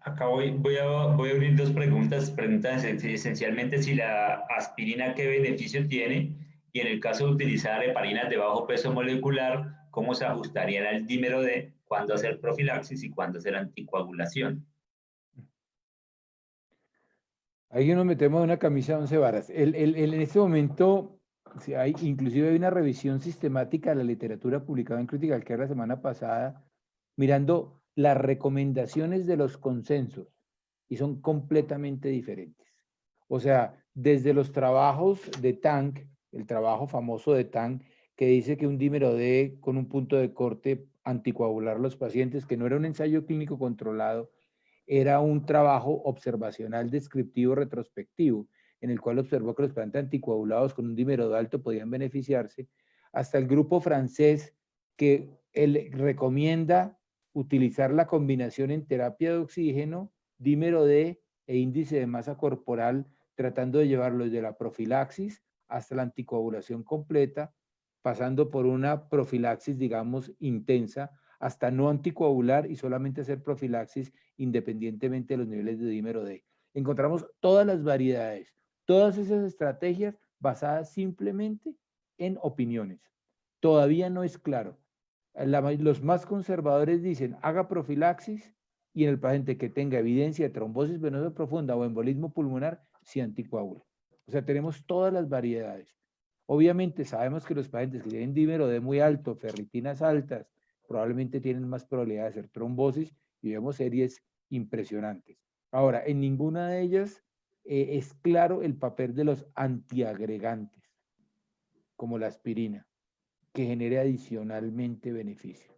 Acá voy a abrir 2 preguntas. Preguntan esencialmente si la aspirina qué beneficio tiene y en el caso de utilizar heparinas de bajo peso molecular, ¿cómo se ajustarían al dímero D? ¿Cuándo hacer profilaxis y cuándo hacer anticoagulación? Ahí nos metemos en una camisa de 11 varas. En este momento, inclusive hay una revisión sistemática de la literatura publicada en Critical Care la semana pasada, mirando las recomendaciones de los consensos, y son completamente diferentes. O sea, desde los trabajos de Tang, el trabajo famoso de Tang, que dice que un dímero D con un punto de corte anticoagular los pacientes, que no era un ensayo clínico controlado, era un trabajo observacional descriptivo retrospectivo, en el cual observó que los pacientes anticoagulados con un dímero D alto podían beneficiarse, hasta el grupo francés que él recomienda utilizar la combinación en terapia de oxígeno, dímero D e índice de masa corporal, tratando de llevarlo desde la profilaxis hasta la anticoagulación completa, pasando por una profilaxis, digamos, intensa, hasta no anticoagular y solamente hacer profilaxis independientemente de los niveles de dímero D. Encontramos todas las variedades, todas esas estrategias basadas simplemente en opiniones. Todavía no es claro. Los más conservadores dicen, haga profilaxis y en el paciente que tenga evidencia de trombosis venosa profunda o embolismo pulmonar, sí anticoagula. O sea, tenemos todas las variedades. Obviamente sabemos que los pacientes que tienen dímero D muy alto, ferritinas altas, probablemente tienen más probabilidad de hacer trombosis y vemos series impresionantes. Ahora, en ninguna de ellas es claro el papel de los antiagregantes, como la aspirina, que genere adicionalmente beneficio.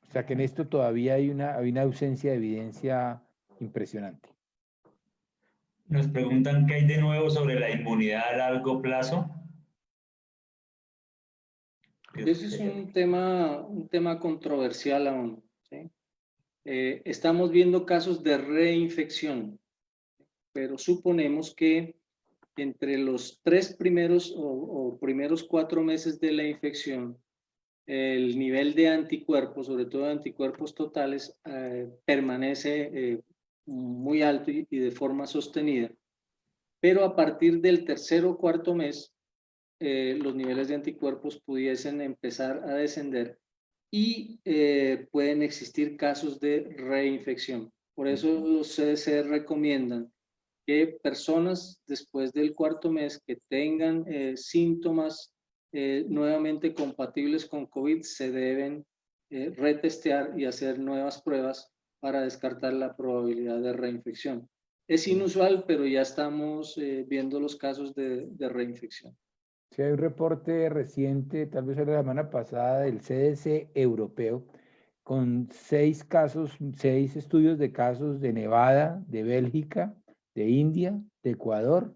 O sea que en esto todavía hay una ausencia de evidencia impresionante. Nos preguntan qué hay de nuevo sobre la inmunidad a largo plazo. Ese es un tema controversial aún, ¿sí? Estamos viendo casos de reinfección, pero suponemos que entre los 3 primeros o primeros 4 meses de la infección, el nivel de anticuerpos, sobre todo de anticuerpos totales, permanece muy alto y de forma sostenida. Pero a partir del tercer o cuarto mes, los niveles de anticuerpos pudiesen empezar a descender y pueden existir casos de reinfección. Por eso los CDC recomiendan que personas después del cuarto mes que tengan síntomas nuevamente compatibles con COVID se deben retestear y hacer nuevas pruebas para descartar la probabilidad de reinfección. Es inusual, pero ya estamos viendo los casos de reinfección. Sí, hay un reporte reciente, tal vez era la semana pasada, del CDC europeo, con 6 estudios de casos de Nevada, de Bélgica, de India, de Ecuador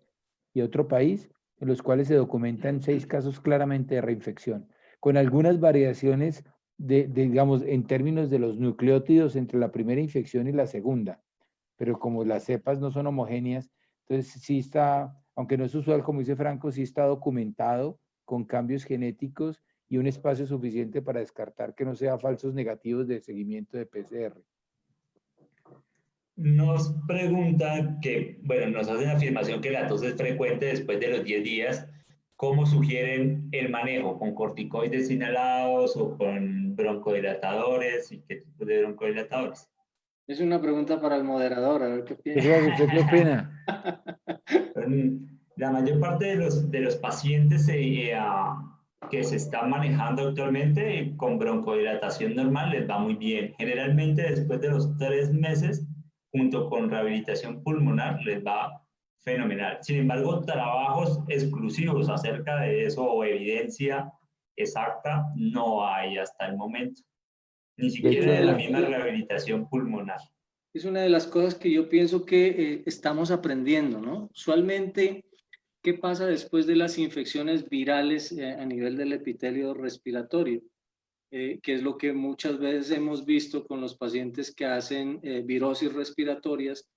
y otro país, en los cuales se documentan 6 casos claramente de reinfección, con algunas variaciones digamos, en términos de los nucleótidos entre la primera infección y la segunda, pero como las cepas no son homogéneas, entonces sí está, aunque no es usual, como dice Franco, sí está documentado con cambios genéticos y un espacio suficiente para descartar que no sea falsos negativos de seguimiento de PCR. Nos preguntan que, bueno, nos hacen afirmación que la tos es frecuente después de los 10 días. ¿Cómo sugieren el manejo? ¿Con corticoides inhalados o con broncodilatadores? ¿Y qué tipo de broncodilatadores? Es una pregunta para el moderador, a ver qué piensa. ¿Usted qué opina? La mayor parte de los pacientes que se están manejando actualmente con broncodilatación normal les va muy bien. Generalmente después de los 3 meses, junto con rehabilitación pulmonar, les va fenomenal. Sin embargo, trabajos exclusivos acerca de eso o evidencia exacta no hay hasta el momento. Ni siquiera de la misma rehabilitación pulmonar. Es una de las cosas que yo pienso que estamos aprendiendo, ¿no? Usualmente, ¿qué pasa después de las infecciones virales a nivel del epitelio respiratorio? Que es lo que muchas veces hemos visto con los pacientes que hacen virosis respiratorias,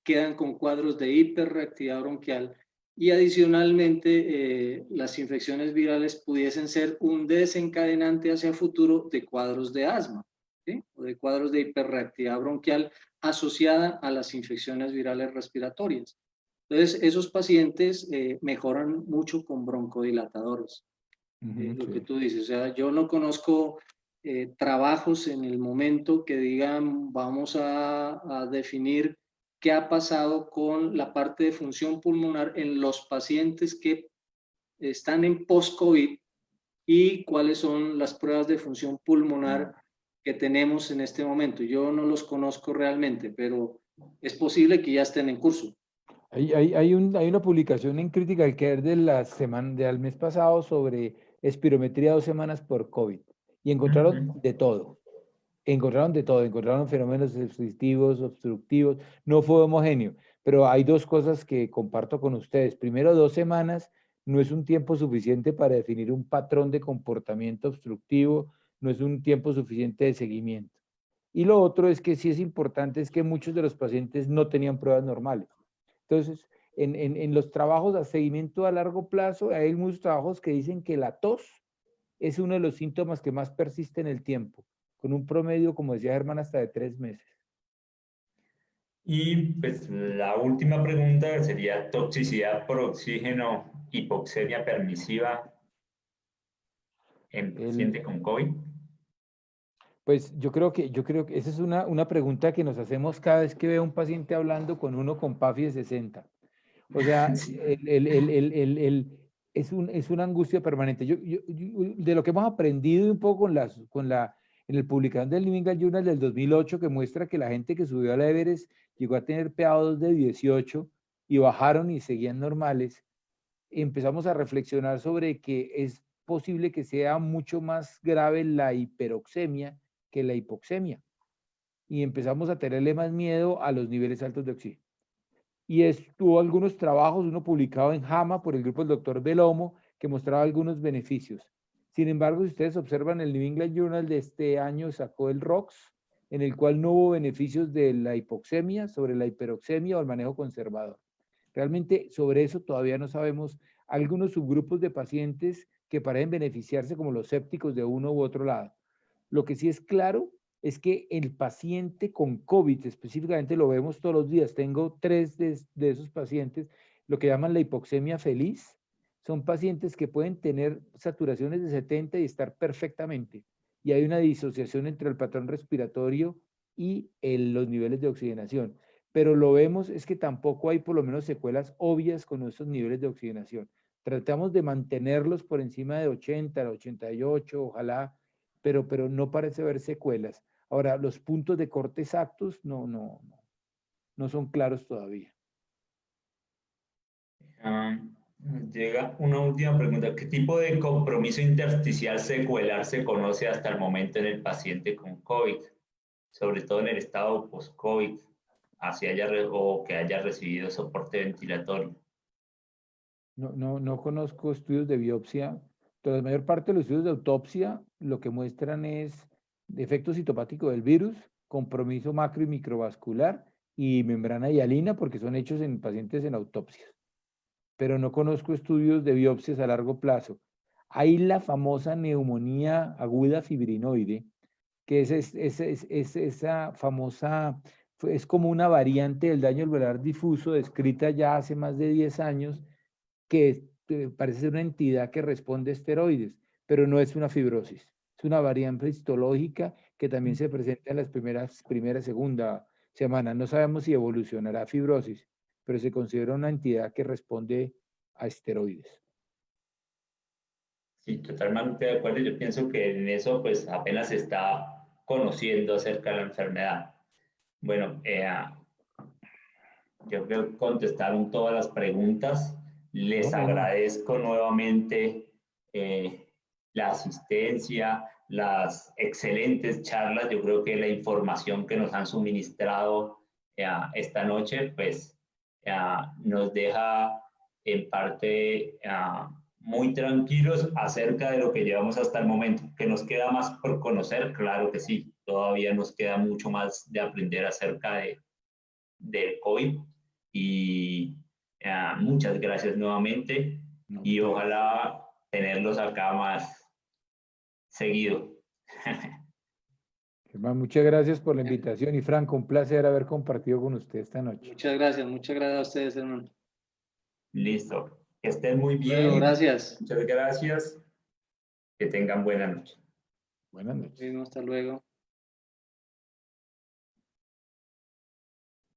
quedan con cuadros de hiperreactividad bronquial y adicionalmente las infecciones virales pudiesen ser un desencadenante hacia futuro de cuadros de asma, ¿sí? O de cuadros de hiperreactividad bronquial asociada a las infecciones virales respiratorias. Entonces, esos pacientes mejoran mucho con broncodilatadores. Lo que tú dices, o sea, yo no conozco trabajos en el momento que digan vamos a definir qué ha pasado con la parte de función pulmonar en los pacientes que están en post-COVID y cuáles son las pruebas de función pulmonar que tenemos en este momento. Yo no los conozco realmente, pero es posible que ya estén en curso. Hay una publicación en Critical Care de la semana, del mes pasado sobre espirometría 2 semanas por COVID y encontraron de todo. Encontraron fenómenos sensitivos, obstructivos, no fue homogéneo, pero hay dos cosas que comparto con ustedes. Primero, 2 semanas no es un tiempo suficiente para definir un patrón de comportamiento obstructivo, no es un tiempo suficiente de seguimiento. Y lo otro es que sí es importante, es que muchos de los pacientes no tenían pruebas normales. Entonces, en los trabajos de seguimiento a largo plazo, hay muchos trabajos que dicen que la tos es uno de los síntomas que más persiste en el tiempo, con un promedio, como decía Germán, hasta de 3 meses. Y pues la última pregunta sería toxicidad por oxígeno, hipoxemia permisiva en paciente con COVID. Pues yo creo que esa es una pregunta que nos hacemos cada vez que veo a un paciente hablando con uno con PAFI de 60. O sea, Sí. es una angustia permanente. De lo que hemos aprendido un poco en el publicación del New England Journal del 2008, que muestra que la gente que subió al Everest llegó a tener PA2 de 18 y bajaron y seguían normales, empezamos a reflexionar sobre que es posible que sea mucho más grave la hiperoxemia que la hipoxemia. Y empezamos a tenerle más miedo a los niveles altos de oxígeno. Y tuvo algunos trabajos, uno publicado en JAMA por el grupo del doctor Belomo, que mostraba algunos beneficios. Sin embargo, si ustedes observan, el New England Journal de este año sacó el ROX, en el cual no hubo beneficios de la hipoxemia sobre la hiperoxemia o el manejo conservador. Realmente sobre eso todavía no sabemos. Algunos subgrupos de pacientes que parecen beneficiarse como los sépticos de uno u otro lado. Lo que sí es claro es que el paciente con COVID específicamente lo vemos todos los días. Tengo 3 de esos pacientes, lo que llaman la hipoxemia feliz. Son pacientes que pueden tener saturaciones de 70 y estar perfectamente. Y hay una disociación entre el patrón respiratorio y los niveles de oxigenación. Pero lo vemos es que tampoco hay por lo menos secuelas obvias con nuestros niveles de oxigenación. Tratamos de mantenerlos por encima de 80, 88, ojalá, pero no parece haber secuelas. Ahora, los puntos de corte exactos no son claros todavía. Llega una última pregunta. ¿Qué tipo de compromiso intersticial secuelar se conoce hasta el momento en el paciente con COVID? Sobre todo en el estado post-COVID, o que haya recibido soporte ventilatorio. No conozco estudios de biopsia, pero la mayor parte de los estudios de autopsia lo que muestran es efecto citopático del virus, compromiso macro y microvascular y membrana hialina, porque son hechos en pacientes en autopsias. Pero no conozco estudios de biopsias a largo plazo. Hay la famosa neumonía aguda fibrinoide, que es esa famosa, es como una variante del daño alveolar difuso descrita ya hace más de 10 años, que parece ser una entidad que responde a esteroides, pero no es una fibrosis. Es una variante histológica que también se presenta en las segunda semana. No sabemos si evolucionará a fibrosis, pero se considera una entidad que responde a esteroides. Sí, totalmente de acuerdo. Yo pienso que en eso pues apenas se está conociendo acerca de la enfermedad. Bueno, yo creo que contestaron todas las preguntas. Les agradezco nuevamente la asistencia, las excelentes charlas. Yo creo que la información que nos han suministrado esta noche pues nos deja en parte muy tranquilos acerca de lo que llevamos hasta el momento. ¿Que nos queda más por conocer? Claro que sí. Todavía nos queda mucho más de aprender acerca del COVID. Y muchas gracias nuevamente y ojalá tenerlos acá más seguido. Germán, muchas gracias por la invitación y Franco, un placer haber compartido con usted esta noche. Muchas gracias a ustedes, hermano. Listo, que estén muy bien. Bueno, gracias. Muchas gracias. Que tengan buena noche. Buenas noches. Hasta luego.